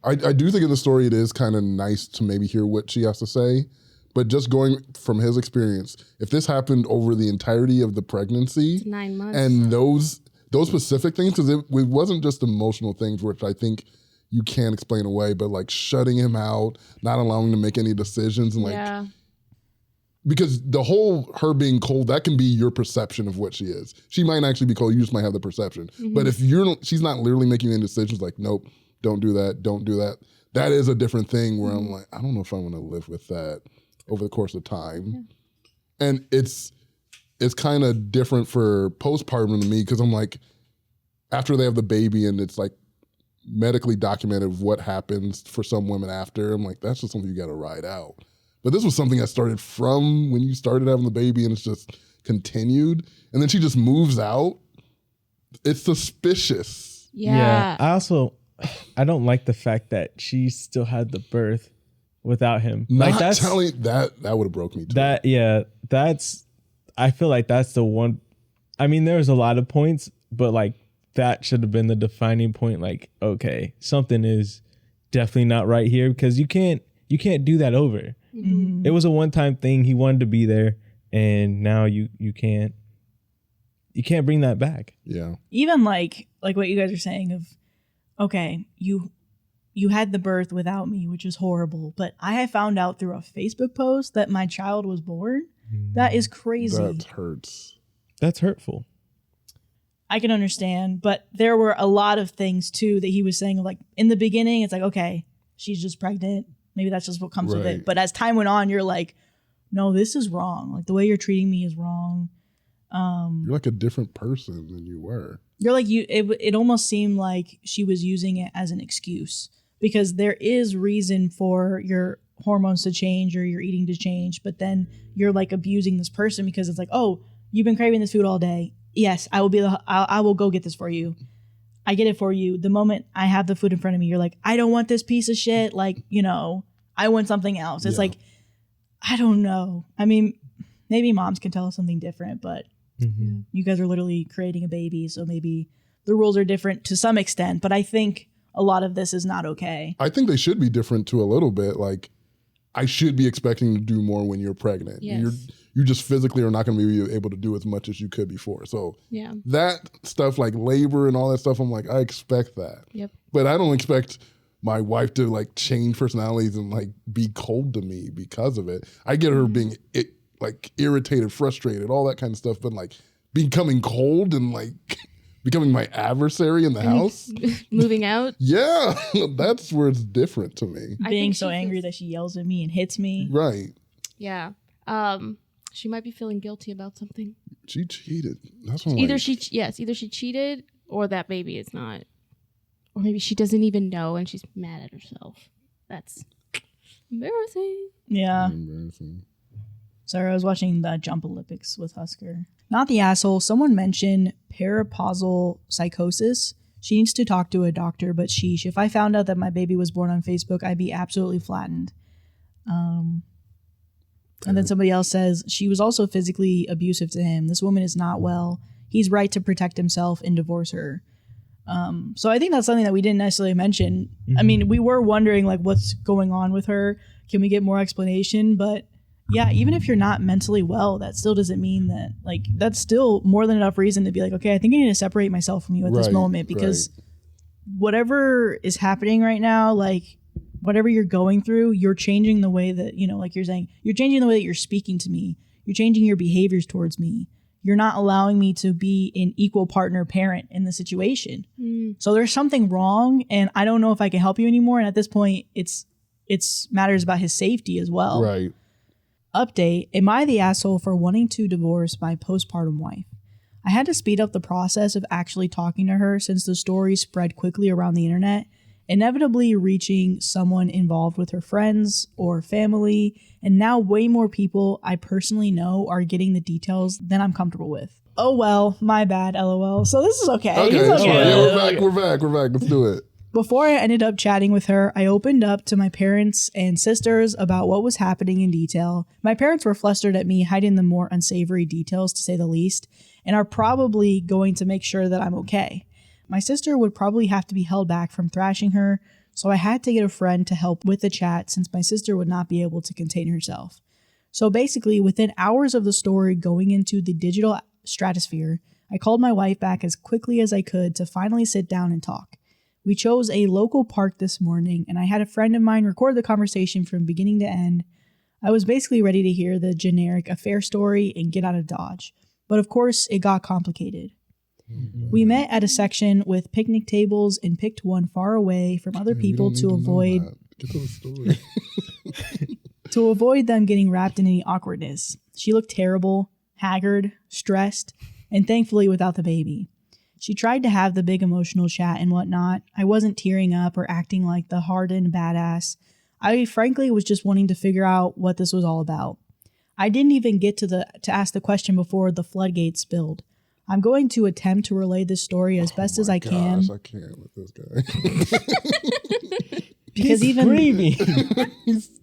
I do think in the story it is kind of nice to maybe hear what she has to say. But just going from his experience, if this happened over the entirety of the pregnancy, 9 months, and those specific things, because it wasn't just emotional things, which I think you can't explain away, but like shutting him out, not allowing him to make any decisions, and like, because the whole her being cold, that can be your perception of what she is. She might actually be cold. You just might have the perception. Mm-hmm. But if she's not literally making any decisions, like, nope, don't do that, don't do that. That is a different thing where I'm like, I don't know if I want to live with that over the course of time. Yeah. And it's kind of different for postpartum to me, because I'm like, after they have the baby and it's like medically documented what happens for some women after, I'm like, that's just something you got to ride out. But this was something that started from when you started having the baby and it's just continued. And then she just moves out. It's suspicious. Yeah. I don't like the fact that she still had the birth without him. Not like telling that would have broke me too. I feel like that's the one. I mean, there's a lot of points, but like that should have been the defining point. Like, okay, something is definitely not right here, because you can't do that over. Mm-hmm. It was a one-time thing. He wanted to be there, and now you can't. you can't bring that back. Yeah. Even like what you guys are saying of, okay, you had the birth without me, which is horrible. But I have found out through a Facebook post that my child was born. That is crazy. That hurts. That's hurtful. I can understand. But there were a lot of things, too, that he was saying. Like, in the beginning, it's like, okay, she's just pregnant. Maybe that's just what comes with it. But as time went on, you're like, no, this is wrong. Like, the way you're treating me is wrong. You're like a different person than you were. You're like, it almost seemed like she was using it as an excuse. Because there is reason for your hormones to change or your eating to change, but then you're like abusing this person because it's like, oh, you've been craving this food all day. Yes, I will go get this for you. I get it for you. The moment I have the food in front of me, you're like, I don't want this piece of shit. Like, I want something else. It's like, I don't know. I mean, maybe moms can tell us something different, but you guys are literally creating a baby, so maybe the rules are different to some extent. But I think a lot of this is not okay. I think they should be different too a little bit. Like, I should be expecting to do more when you're pregnant. Yes. You just physically are not going to be able to do as much as you could before. So that stuff like labor and all that stuff, I'm like, I expect that. Yep. But I don't expect my wife to like change personalities and like be cold to me because of it. I get her being like irritated, frustrated, all that kind of stuff. But like becoming cold and like becoming my adversary in the house. Moving out? Yeah, that's where it's different to me. Being so angry that she yells at me and hits me. Right. Yeah. She might be feeling guilty about something. She cheated. That's what either she cheated or that baby is not. Or maybe she doesn't even know and she's mad at herself. That's embarrassing. Yeah. Embarrassing. Sorry, I was watching the Jump Olympics with Husker. Not the asshole. Someone mentioned peripausal psychosis. She needs to talk to a doctor, but sheesh, if I found out that my baby was born on Facebook, I'd be absolutely flattened. And then somebody else says, she was also physically abusive to him. This woman is not well. He's right to protect himself and divorce her. So I think that's something that we didn't necessarily mention. I mean, we were wondering, like, what's going on with her? Can we get more explanation? But yeah, even if you're not mentally well, that still doesn't mean that, like, that's still more than enough reason to be like, okay, I think I need to separate myself from you at this moment, because whatever is happening right now, like, whatever you're going through, you're changing the way that, like you're saying, you're changing the way that you're speaking to me. You're changing your behaviors towards me. You're not allowing me to be an equal partner parent in the situation. So there's something wrong, and I don't know if I can help you anymore. And at this point, it's matters about his safety as well. Right. Update, am I the asshole for wanting to divorce my postpartum wife? I had to speed up the process of actually talking to her since the story spread quickly around the internet, inevitably reaching someone involved with her friends or family, and now way more people I personally know are getting the details than I'm comfortable with. Oh well, my bad, LOL. So this is okay. Okay, It's okay. Yeah, we're back. Let's do it. Before I ended up chatting with her, I opened up to my parents and sisters about what was happening in detail. My parents were flustered at me hiding the more unsavory details, to say the least, and are probably going to make sure that I'm okay. My sister would probably have to be held back from thrashing her, so I had to get a friend to help with the chat since my sister would not be able to contain herself. So basically, within hours of the story going into the digital stratosphere, I called my wife back as quickly as I could to finally sit down and talk. We chose a local park this morning, and I had a friend of mine record the conversation from beginning to end. I was basically ready to hear the generic affair story and get out of Dodge. But of course, it got complicated. We met at a section with picnic tables and picked one far away from other people to avoid Get to the story. to avoid them getting wrapped in any awkwardness. She looked terrible, haggard, stressed, and thankfully without the baby. She tried to have the big emotional chat and whatnot. I wasn't tearing up or acting like the hardened badass. I frankly was just wanting to figure out what this was all about. I didn't even get to ask the question before the floodgates spilled. I'm going to attempt to relay this story as best as I can. I can't with this guy. Because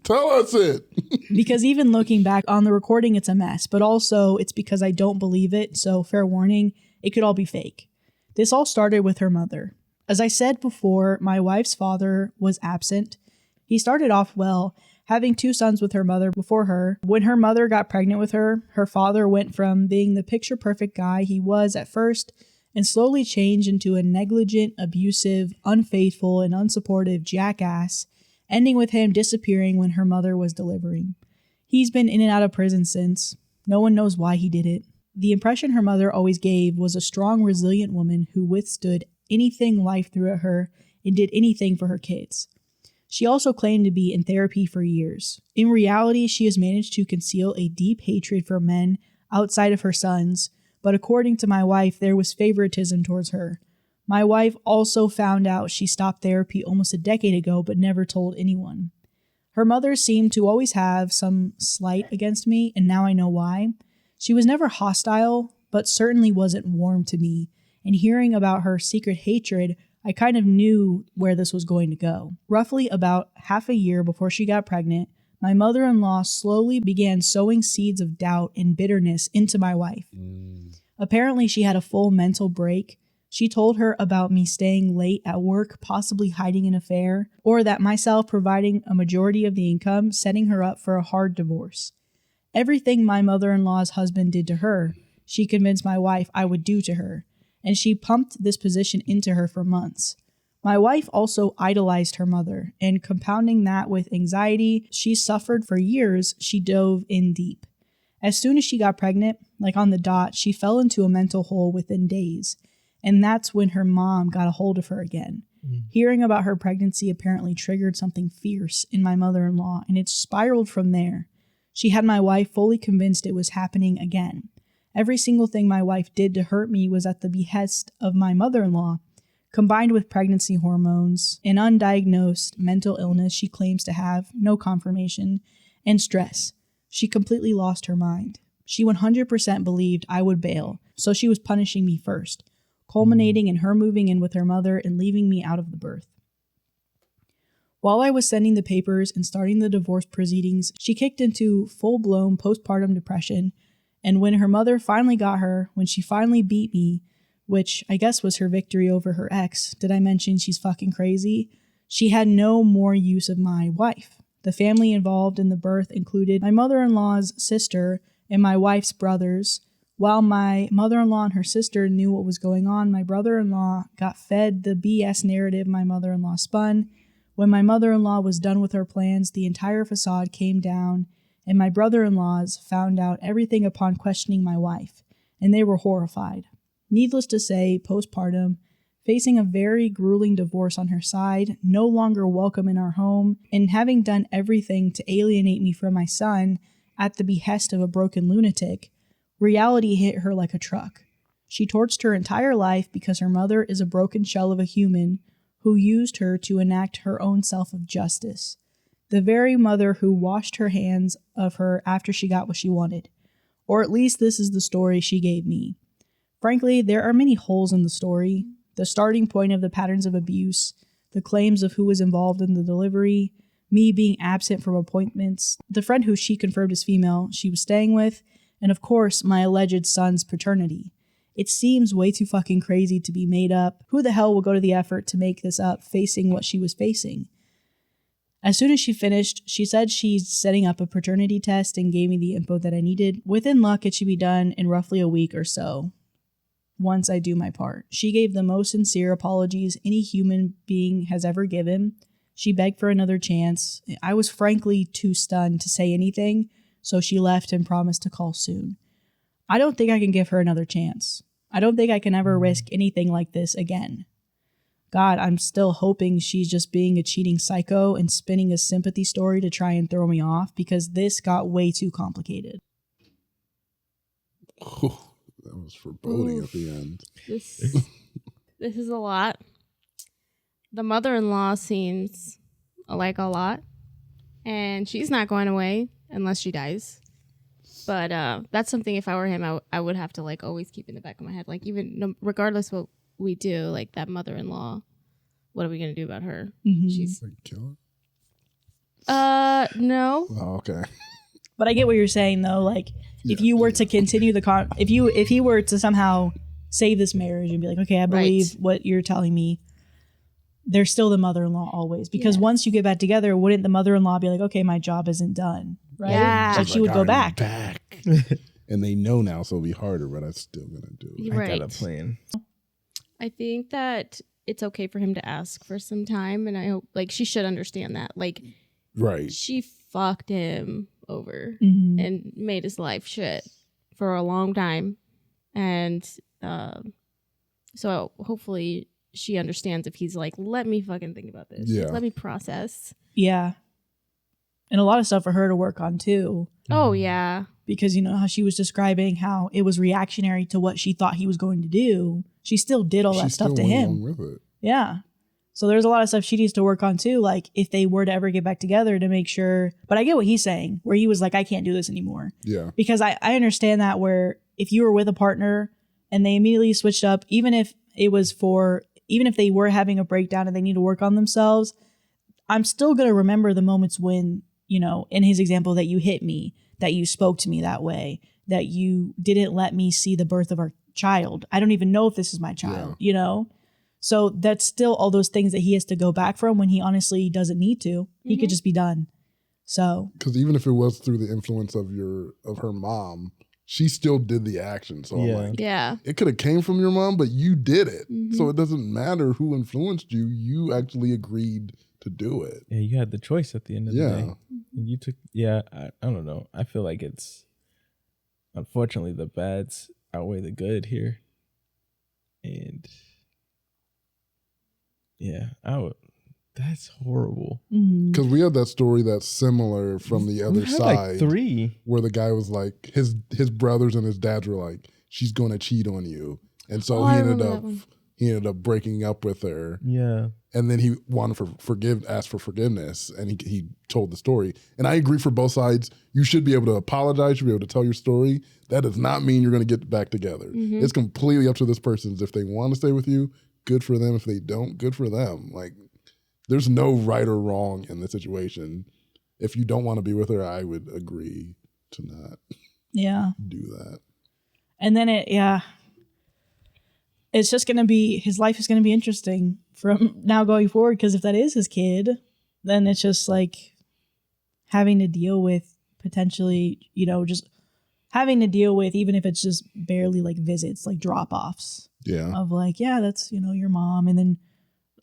Tell us it. Because even looking back on the recording, it's a mess. But also, it's because I don't believe it. So fair warning, it could all be fake. This all started with her mother. As I said before, my wife's father was absent. He started off well, having 2 sons with her mother before her. When her mother got pregnant with her, her father went from being the picture-perfect guy he was at first and slowly changed into a negligent, abusive, unfaithful, and unsupportive jackass, ending with him disappearing when her mother was delivering. He's been in and out of prison since. No one knows why he did it. The impression her mother always gave was a strong, resilient woman who withstood anything life threw at her and did anything for her kids. She also claimed to be in therapy for years. In reality, she has managed to conceal a deep hatred for men outside of her sons, but according to my wife, there was favoritism towards her. My wife also found out she stopped therapy almost a decade ago, but never told anyone. Her mother seemed to always have some slight against me, and now I know why. She was never hostile, but certainly wasn't warm to me, and hearing about her secret hatred, I kind of knew where this was going to go. Roughly about half a year before she got pregnant, my mother-in-law slowly began sowing seeds of doubt and bitterness into my wife. Apparently, she had a full mental break. She told her about me staying late at work, possibly hiding an affair, or that myself providing a majority of the income, setting her up for a hard divorce. Everything my mother-in-law's husband did to her, she convinced my wife I would do to her, and she pumped this position into her for months. My wife also idolized her mother, and compounding that with anxiety she suffered for years, she dove in deep. As soon as she got pregnant, like on the dot, she fell into a mental hole within days. And that's when her mom got a hold of her again. Hearing about her pregnancy apparently triggered something fierce in my mother-in-law, and it spiraled from there. She had my wife fully convinced it was happening again. Every single thing my wife did to hurt me was at the behest of my mother-in-law, combined with pregnancy hormones, an undiagnosed mental illness she claims to have, no confirmation, and stress. She completely lost her mind. She 100% believed I would bail, so she was punishing me first, culminating in her moving in with her mother and leaving me out of the birth. While I was sending the papers and starting the divorce proceedings, she kicked into full-blown postpartum depression, and when her mother finally got her, when she finally beat me, which I guess was her victory over her ex, did I mention she's fucking crazy? She had no more use of my wife. The family involved in the birth included my mother-in-law's sister and my wife's brothers. While my mother-in-law and her sister knew what was going on, my brother-in-law got fed the BS narrative my mother-in-law spun. When my mother-in-law was done with her plans, the entire facade came down, and my brother-in-laws found out everything upon questioning my wife, and they were horrified. Needless to say, postpartum, facing a very grueling divorce on her side, no longer welcome in our home, and having done everything to alienate me from my son at the behest of a broken lunatic, reality hit her like a truck. She torched her entire life because her mother is a broken shell of a human who used her to enact her own self of justice. The very mother who washed her hands of her after she got what she wanted. Or at least this is the story she gave me. Frankly, there are many holes in the story. The starting point of the patterns of abuse, the claims of who was involved in the delivery, me being absent from appointments, the friend who she confirmed as female she was staying with, and of course, my alleged son's paternity. It seems way too fucking crazy to be made up. Who the hell will go to the effort to make this up facing what she was facing? As soon as she finished, she said she's setting up a paternity test and gave me the info that I needed. Within luck, it should be done in roughly a week or so, once I do my part. She gave the most sincere apologies any human being has ever given. She begged for another chance. I was frankly too stunned to say anything, so she left and promised to call soon. I don't think I can give her another chance. I don't think I can ever risk anything like this again. God, I'm still hoping she's just being a cheating psycho and spinning a sympathy story to try and throw me off, because this got way too complicated. Oh, that was foreboding at the end. This is a lot. The mother-in-law seems like a lot, and she's not going away unless she dies. But that's something, if I were him, I would have to like always keep in the back of my head. Like, even regardless what we do, like that mother-in-law, what are we going to do about her? Mm-hmm. She's kill her? No. Oh, okay. But I get what you're saying though. Like, if you were to continue the if he were to somehow save this marriage and be like, okay, I believe what you're telling me, they're still the mother-in-law always. Because once you get back together, wouldn't the mother-in-law be like, okay, my job isn't done, right? Yeah. Like she would go back. And they know now, so it'll be harder, but I'm still gonna do it. Right. I got a plan. I think that it's okay for him to ask for some time, and I hope like she should understand that. Like, Right. she fucked him over Mhm. and made his life shit for a long time, and so hopefully she understands if he's like, let me fucking think about this. Yeah. Let me process. Yeah. And a lot of stuff for her to work on too. Oh yeah. Because you know how she was describing how it was reactionary to what she thought he was going to do. She still did all that stuff to him. With it. Yeah. So there's a lot of stuff she needs to work on too. Like if they were to ever get back together to make sure. But I get what he's saying, where he was like, I can't do this anymore. Yeah. Because I understand that where if you were with a partner and they immediately switched up, even if they were having a breakdown and they need to work on themselves, I'm still going to remember the moments when, you know, in his example, that you hit me, that you spoke to me that way, that you didn't let me see the birth of our child. I don't even know if this is my child, you know? So that's still all those things that he has to go back from when he honestly doesn't need to. He could just be done. So. Because even if it was through the influence of her mom, she still did the action. So I'm like, it could have came from your mom, but you did it. So it doesn't matter who influenced you. You actually agreed to do it. Yeah, you had the choice at the end of the day. You took, I don't know. I feel like it's, unfortunately, the bads outweigh the good here. And that's horrible. Because we had that story that's similar from the other side. Like 3. Where the guy was like, his brothers and his dads were like, she's going to cheat on you. And so he ended up breaking up with her. Yeah. And then he wanted asked for forgiveness, and he told the story. And I agree for both sides. You should be able to apologize. You should be able to tell your story. That does not mean you're going to get back together. It's completely up to this person. If they want to stay with you, good for them. If they don't, good for them. Like, there's no right or wrong in the situation. If you don't want to be with her, I would agree to not do that. And then it's just going to be, his life is going to be interesting from now going forward, because if that is his kid, then it's just like having to deal with potentially, you know, just having to deal with, even if it's just barely like visits, like drop-offs. Yeah. Of like, that's, you know, your mom. And then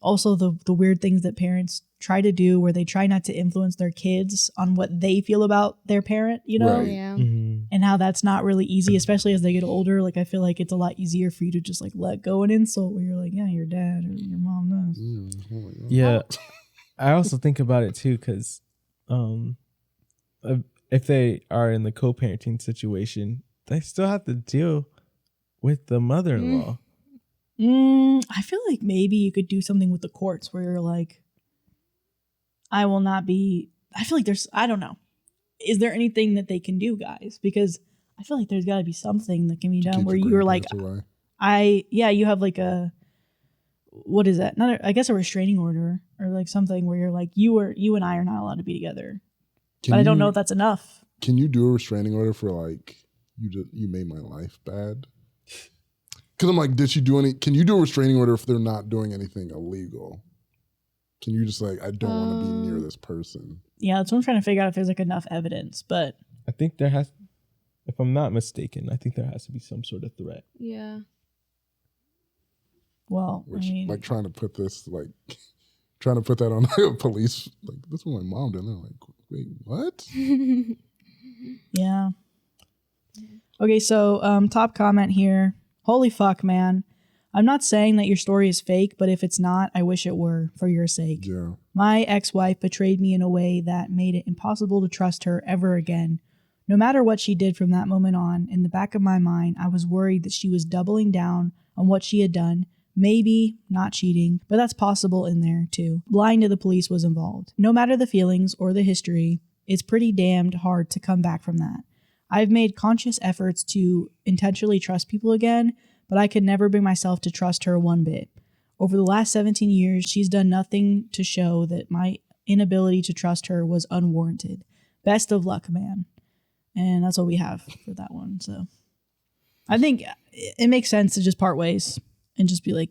also the weird things that parents try to do where they try not to influence their kids on what they feel about their parent, you know? Right. Yeah. And how that's not really easy, especially as they get older. Like, I feel like it's a lot easier for you to just like let go an insult where you're like, yeah, your dad or your mom knows. Yeah. I also think about it too, because if they are in the co-parenting situation, they still have to deal with the mother-in-law. I feel like maybe you could do something with the courts where you're like, I will not be, I feel like I don't know. Is there anything that they can do, guys? Because I feel like there's got to be something that can be done where you're like, you have like what is that? I guess a restraining order or like something where you're like, you and I are not allowed to be together. But I don't know if that's enough. Can you do a restraining order for like, you made my life bad? Because I'm like, can you do a restraining order if they're not doing anything illegal? Can you just like, I don't want to be near this person? Yeah, that's what I'm trying to figure out, if there's like enough evidence. But I think if I'm not mistaken, I think there has to be some sort of threat. Yeah. Well, like trying to put that on a police, like, this is what my mom did. And they're like, wait, what? Yeah. Okay, so top comment here. Holy fuck, man. I'm not saying that your story is fake, but if it's not, I wish it were, for your sake. Yeah. My ex-wife betrayed me in a way that made it impossible to trust her ever again. No matter what she did from that moment on, in the back of my mind, I was worried that she was doubling down on what she had done. Maybe not cheating, but that's possible in there too. Lying to the police was involved. No matter the feelings or the history, it's pretty damned hard to come back from that. I've made conscious efforts to intentionally trust people again, but I could never bring myself to trust her one bit. Over the last 17 years, she's done nothing to show that my inability to trust her was unwarranted. Best of luck, man. And that's what we have for that one. So I think it makes sense to just part ways and just be like,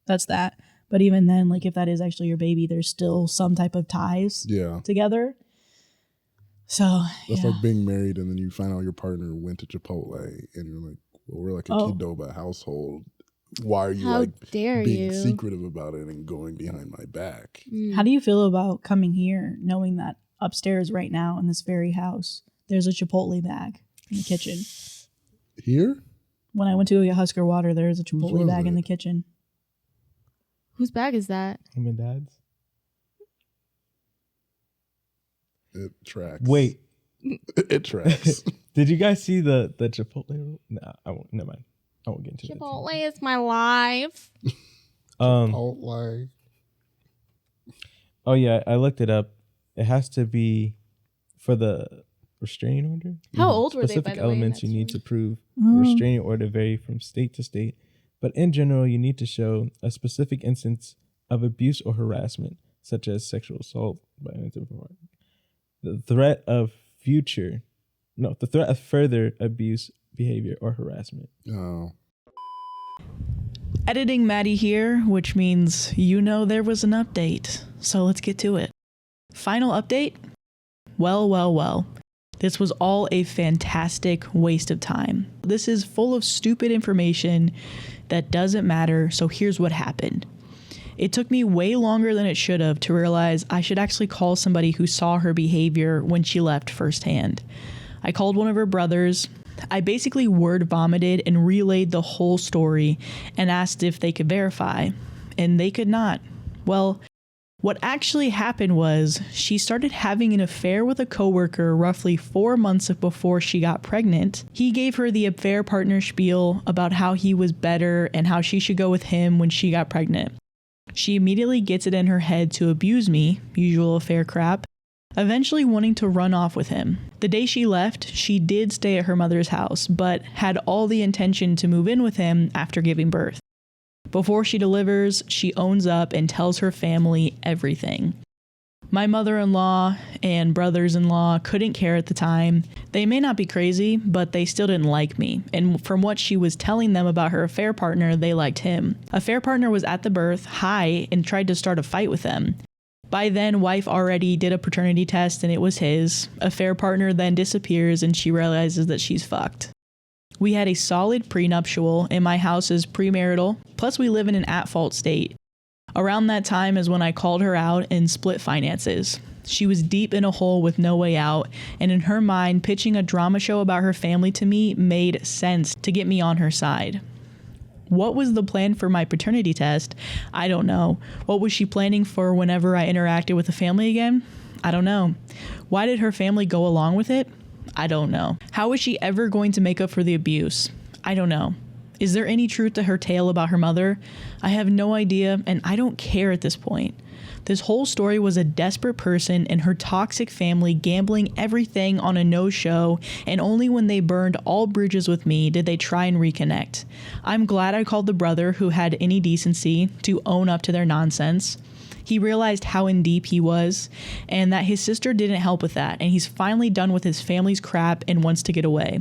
that's that. But even then, like if that is actually your baby, there's still some type of ties together. So that's like being married and then you find out your partner went to Chipotle and you're like, well, we're like a Qdoba household. Why are you being secretive about it and going behind my back? How do you feel about coming here knowing that upstairs right now in this very house, there's a Chipotle bag in the kitchen? Here? When I went to get Husker water, there's a Chipotle bag in the kitchen. Whose bag is that? Mom and Dad's. It tracks. Wait. It tracks. Did you guys see the Chipotle? No, I won't. Never mind. I won't get into Chipotle is my life. Chipotle. Oh yeah, I looked it up. It has to be for the restraining order. How old were they, by Specific the way, elements in you that need to story? prove. Restraining order vary from state to state, but in general, you need to show a specific instance of abuse or harassment, such as sexual assault, violence, the threat of further abuse, behavior, or harassment. Oh. Editing Madi here, which means there was an update. So let's get to it. Final update? Well. This was all a fantastic waste of time. This is full of stupid information that doesn't matter, so here's what happened. It took me way longer than it should have to realize I should actually call somebody who saw her behavior when she left firsthand. I called one of her brothers. I basically word vomited and relayed the whole story and asked if they could verify, and they could not. Well, what actually happened was she started having an affair with a coworker roughly 4 months before she got pregnant. He gave her the affair partner spiel about how he was better and how she should go with him when she got pregnant. She immediately gets it in her head to abuse me, usual affair crap, eventually wanting to run off with him. The day she left, she did stay at her mother's house, but had all the intention to move in with him after giving birth. Before she delivers, she owns up and tells her family everything. My mother-in-law and brothers-in-law couldn't care at the time. They may not be crazy, but they still didn't like me. And from what she was telling them about her affair partner, they liked him. Affair partner was at the birth, high, and tried to start a fight with them. By then, wife already did a paternity test and it was his. Affair partner then disappears and she realizes that she's fucked. We had a solid prenuptial and my house is premarital, plus we live in an at-fault state. Around that time is when I called her out and split finances. She was deep in a hole with no way out, and in her mind, pitching a drama show about her family to me made sense to get me on her side. What was the plan for my paternity test? I don't know. What was she planning for whenever I interacted with the family again? I don't know. Why did her family go along with it? I don't know. How was she ever going to make up for the abuse? I don't know. Is there any truth to her tale about her mother? I have no idea, and I don't care at this point. This whole story was a desperate person and her toxic family gambling everything on a no-show, and only when they burned all bridges with me did they try and reconnect. I'm glad I called the brother who had any decency to own up to their nonsense. He realized how in deep he was, and that his sister didn't help with that, and he's finally done with his family's crap and wants to get away.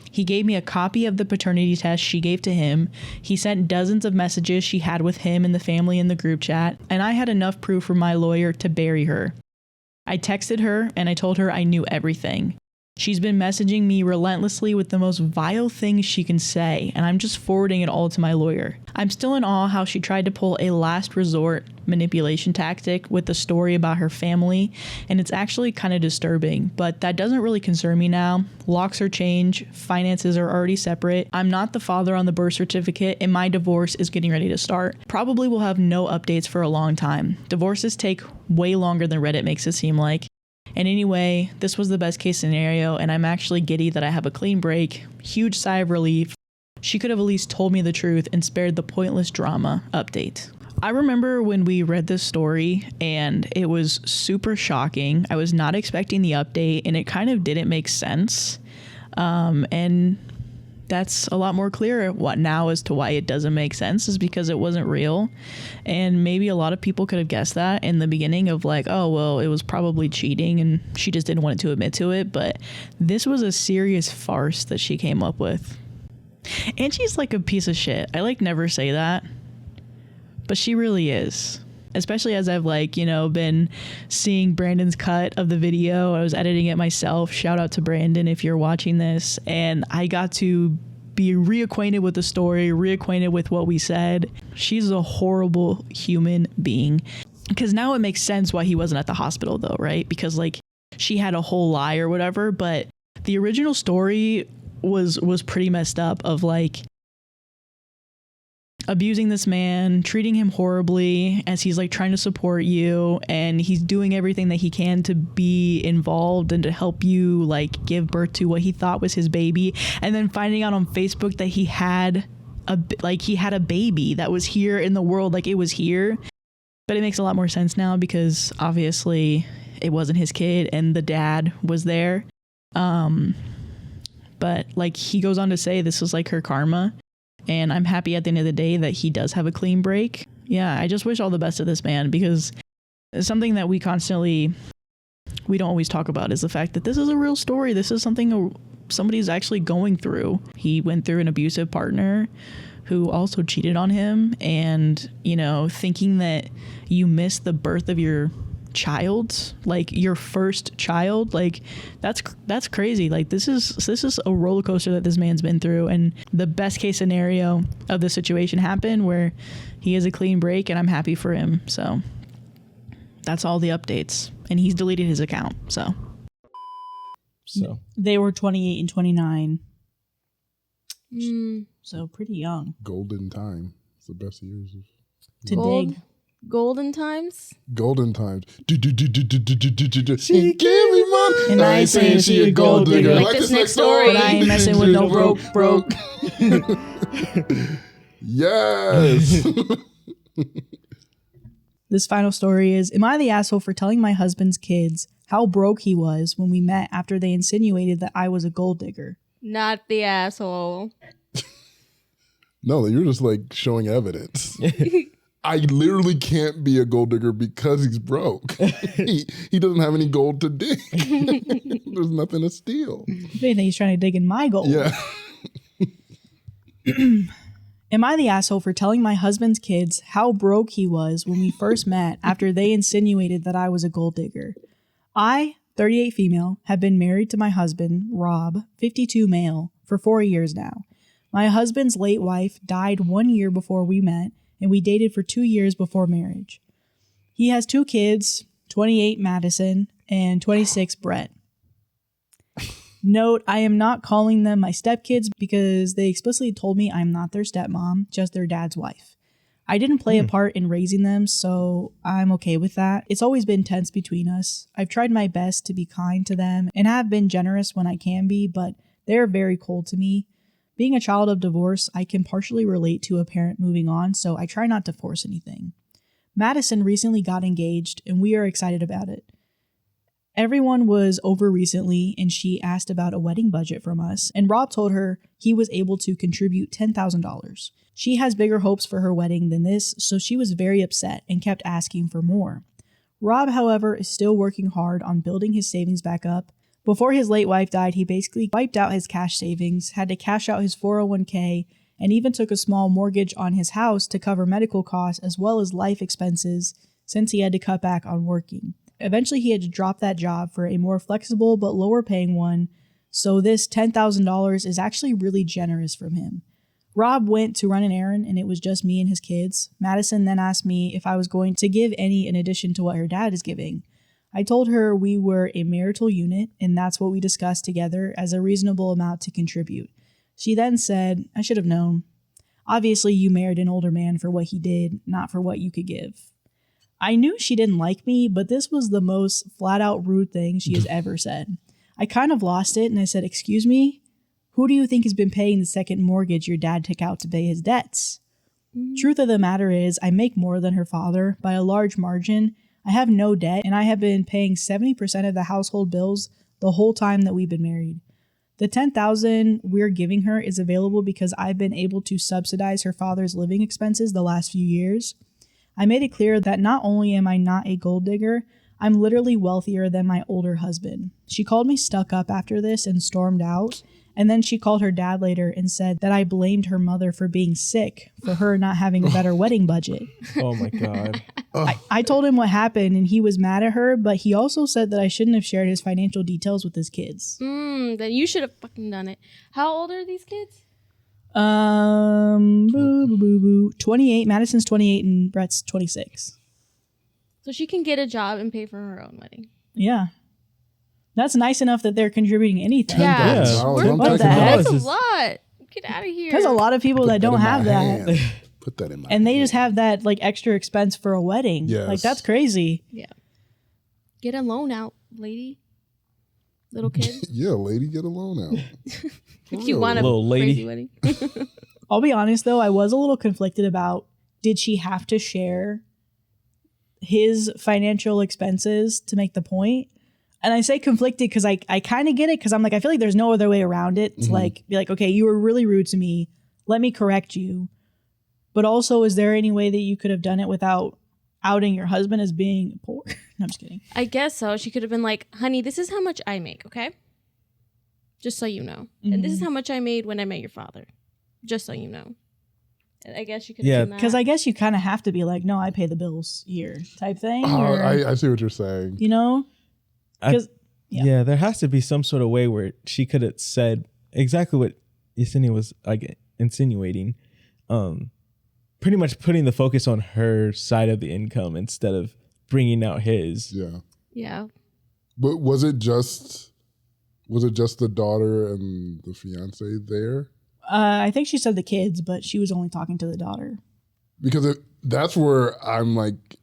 He gave me a copy of the paternity test she gave to him. He sent dozens of messages she had with him and the family in the group chat, and I had enough proof for my lawyer to bury her. I texted her and I told her I knew everything. She's been messaging me relentlessly with the most vile things she can say, and I'm just forwarding it all to my lawyer. I'm still in awe how she tried to pull a last resort manipulation tactic with the story about her family, and it's actually kind of disturbing, but that doesn't really concern me now. Locks are changed, finances are already separate, I'm not the father on the birth certificate, and my divorce is getting ready to start. Probably will have no updates for a long time. Divorces take way longer than Reddit makes it seem like. And anyway, this was the best case scenario, and I'm actually giddy that I have a clean break. Huge sigh of relief. She could have at least told me the truth and spared the pointless drama. Update. I remember when we read this story, and it was super shocking. I was not expecting the update, and it kind of didn't make sense. And that's a lot more clear what now as to why it doesn't make sense is because it wasn't real. And maybe a lot of people could have guessed that in the beginning of like, oh, well, it was probably cheating and she just didn't want to admit to it. But this was a serious farce that she came up with. And she's like a piece of shit. I like never say that. but she really is. Especially as I've like, you know, been seeing Brandon's cut of the video. I was editing it myself. Shout out to Brandon if you're watching this. And I got to be reacquainted with the story, reacquainted with what we said. She's a horrible human being. Because now it makes sense why he wasn't at the hospital though, right? Because like she had a whole lie or whatever. But the original story was pretty messed up of like abusing this man, treating him horribly as he's like trying to support you, and he's doing everything that he can to be involved and to help you like give birth to what he thought was his baby, and then finding out on Facebook that he had a baby that was here in the world, like it was here. But it makes a lot more sense now because obviously it wasn't his kid and the dad was there. But like he goes on to say this was like her karma. And I'm happy at the end of the day that he does have a clean break. Yeah, I just wish all the best to this man because something that we don't always talk about is the fact that this is a real story. This is something somebody's actually going through. He went through an abusive partner who also cheated on him, and, you know, thinking that you missed the birth of your child, like your first child, like that's crazy. Like this is a roller coaster that this man's been through, and the best case scenario of the situation happened where he has a clean break, and I'm happy for him. So that's all the updates, and he's deleted his account. So they were 28 and 29, so pretty young. Golden time. It's the best years to dig. Golden times. Golden times. She give me money. And I ain't saying she a gold digger. Like this next story. But I ain't messing with no broke. Yes. This final story is, am I the asshole for telling my husband's kids how broke he was when we met after they insinuated that I was a gold digger? Not the asshole. No, you're just like showing evidence. I literally can't be a gold digger because he's broke. He doesn't have any gold to dig. There's nothing to steal. If anything, he's trying to dig in my gold. Yeah. Am I the asshole for telling my husband's kids how broke he was when we first met after they insinuated that I was a gold digger? I, 38 female, have been married to my husband, Rob, 52 male, for 4 years now. My husband's late wife died 1 year before we met, and we dated for 2 years before marriage. He has 2 kids, 28 Madison and 26 Brett. Note, I am not calling them my stepkids because they explicitly told me I'm not their stepmom, just their dad's wife. I didn't play a part in raising them, so I'm okay with that. It's always been tense between us. I've tried my best to be kind to them and have been generous when I can be, but they're very cold to me. Being a child of divorce, I can partially relate to a parent moving on, so I try not to force anything. Madison recently got engaged, and we are excited about it. Everyone was over recently, and she asked about a wedding budget from us, and Rob told her he was able to contribute $10,000. She has bigger hopes for her wedding than this, so she was very upset and kept asking for more. Rob, however, is still working hard on building his savings back up. Before his late wife died, he basically wiped out his cash savings, had to cash out his 401k, and even took a small mortgage on his house to cover medical costs as well as life expenses since he had to cut back on working. Eventually, he had to drop that job for a more flexible but lower paying one, so this $10,000 is actually really generous from him. Rob went to run an errand and it was just me and his kids. Madison then asked me if I was going to give any in addition to what her dad is giving. I told her we were a marital unit, and that's what we discussed together as a reasonable amount to contribute. She then said, I should have known. Obviously, you married an older man for what he did, not for what you could give. I knew she didn't like me, but this was the most flat-out rude thing she has ever said. I kind of lost it, and I said, excuse me? Who do you think has been paying the second mortgage your dad took out to pay his debts? Truth of the matter is, I make more than her father by a large margin. I have no debt, and I have been paying 70% of the household bills the whole time that we've been married. The $10,000 we're giving her is available because I've been able to subsidize her father's living expenses the last few years. I made it clear that not only am I not a gold digger, I'm literally wealthier than my older husband. She called me stuck up after this and stormed out, And then she called her dad later and said that I blamed her mother for being sick, for her not having a better wedding budget. Oh my God. I told him what happened and he was mad at her, but he also said that I shouldn't have shared his financial details with his kids. Then you should have fucking done it. How old are these kids? 28. Madison's 28 and Brett's 26. So she can get a job and pay for her own wedding. Yeah. That's nice enough that they're contributing anything. Yeah. What the heck? That's a lot. Get out of here. Because a lot of people that don't have that. Put that in my And they hand. just have that like extra expense for a wedding. Yes. Like that's crazy. Yeah. Get a loan out, lady. Little kid. Yeah, lady, get a loan out. If you want a Little lady. crazy wedding. I'll be honest though, I was a little conflicted about did she have to share his financial expenses to make the point? And I say conflicted because I kind of get it because I'm like, I feel like there's no other way around it to like be like, okay, you were really rude to me. Let me correct you. But also, is there any way that you could have done it without outing your husband as being poor? No, I'm just kidding. I guess so. She could have been like, honey, this is how much I make, okay? Just so you know. And this is how much I made when I met your father. Just so you know. I guess you could have done that. Because I guess you kind of have to be like, no, I pay the bills here type thing. Oh, or, I see what you're saying. you know? Because Yeah, there has to be some sort of way where she could have said exactly what Yesenia was like insinuating. Pretty much putting the focus on her side of the income instead of bringing out his. Yeah. Yeah. But was it just the daughter and the fiance there? I think she said the kids, but she was only talking to the daughter. Because that's where I'm like,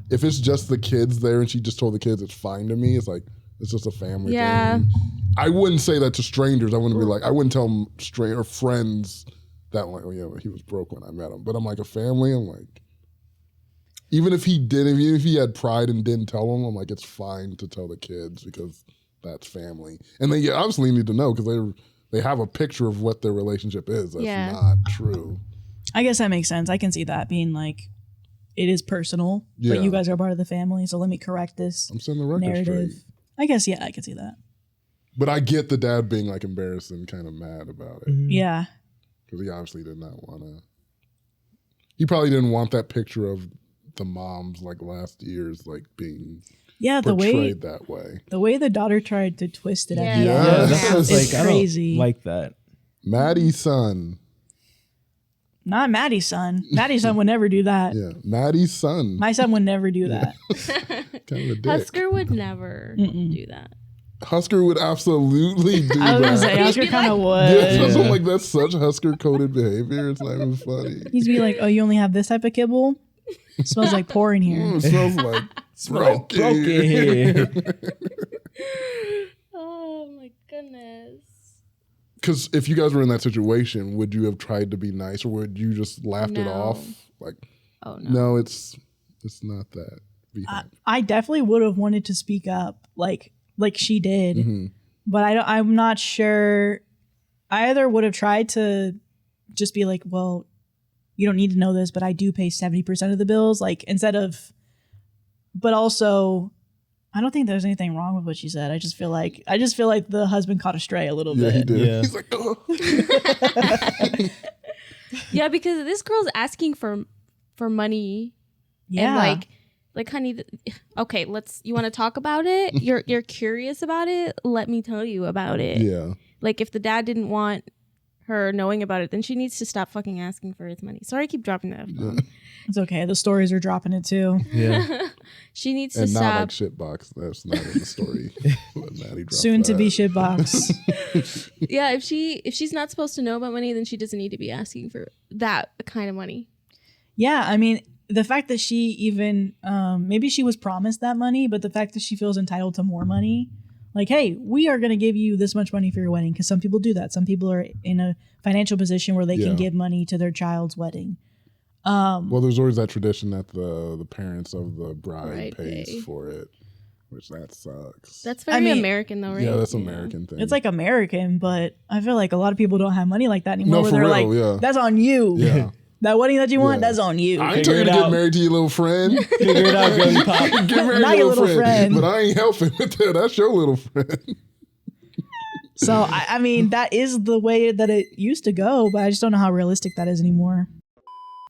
if it's just the kids there and she just told the kids it's fine to me, it's like, it's just a family thing. I wouldn't say that to strangers. I wouldn't be like, I wouldn't tell them or friends that like, oh yeah, he was broke when I met him. But I'm like, a family, I'm like, even if he had pride and didn't tell them, I'm like, it's fine to tell the kids because that's family. And they obviously need to know because they have a picture of what their relationship is. That's not true. I guess that makes sense. I can see that being like, it is personal, but you guys are part of the family, so let me correct this I'm setting the record narrative. straight. I guess, yeah, I can see that. But I get the dad being like embarrassed and kind of mad about it. Yeah. Because he obviously did not want to. He probably didn't want that picture of the moms like last year's like being portrayed that way. The way the daughter tried to twist it at the Yeah. end That's is like, crazy. I don't like that. Maddie's son. Not Maddie's son. Maddie's son would never do that. Yeah, Maddie's son. My son would never do that. Kind of a dick. Husker would never do that. Husker would absolutely do I was that. gonna say Husker kind of would. Yeah, so I'm like, that's such Husker coded behavior. It's not even funny. He's be like, "Oh, you only have this type of kibble? It smells like pour in here." It smells like broken. here. Oh my goodness. Because if you guys were in that situation, would you have tried to be nice, or would you just laughed it off? Like, oh no, it's not that. I definitely would have wanted to speak up, like she did, but I'm not sure. I either would have tried to just be like, "Well, you don't need to know this, but I do pay 70% of the bills," like instead of. But also, I don't think there's anything wrong with what she said. I just feel like the husband caught astray a little bit. Yeah, he did. Yeah. He's like, oh. Yeah, because this girl's asking for money. Yeah. And like honey, okay, you want to talk about it? You're curious about it? Let me tell you about it. Yeah. Like if the dad didn't want her knowing about it, then she needs to stop fucking asking for his money. Sorry, I keep dropping that. It's okay. The stories are dropping it too. Yeah. She needs to And not stop. like shitbox. That's not in the story. Maddie dropped Soon to that. be shitbox. Yeah, if she's not supposed to know about money, then she doesn't need to be asking for that kind of money. Yeah, I mean, the fact that she even maybe she was promised that money, but the fact that she feels entitled to more money, like, hey, we are going to give you this much money for your wedding, because some people do that. Some people are in a financial position where they can give money to their child's wedding. Well, there's always that tradition that the parents of the bride pays pay. for it, which that sucks. That's very American though, right? Yeah, that's an American thing. It's like American, but I feel like a lot of people don't have money like that anymore. No, where for they're real, like, yeah. that's on you. Yeah. That wedding that you want, that's on you. I ain't trying to get married to your little friend. Figure it out, girly pop. Get married Not to your your little friend. But I ain't helping with that. That's your little friend. So, I mean, that is the way that it used to go, but I just don't know how realistic that is anymore.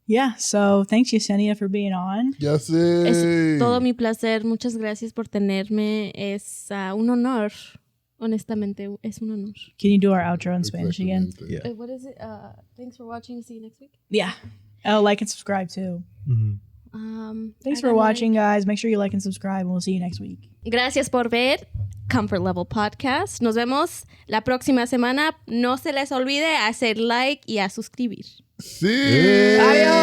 Yeah, so thanks, Yesenia, for being on. Yes. Es todo mi placer. Muchas gracias por tenerme. Es un honor. Honestamente, es un honor. Can you do our outro in Spanish again? Yeah. What is it? Thanks for watching. See you next week. Yeah. Oh, like and subscribe too. Thanks for watching, guys. Make sure you like and subscribe, and we'll see you next week. Gracias por ver Comfort Level Podcast. Nos vemos la próxima semana. No se les olvide hacer like y a suscribir. Sí. Adiós.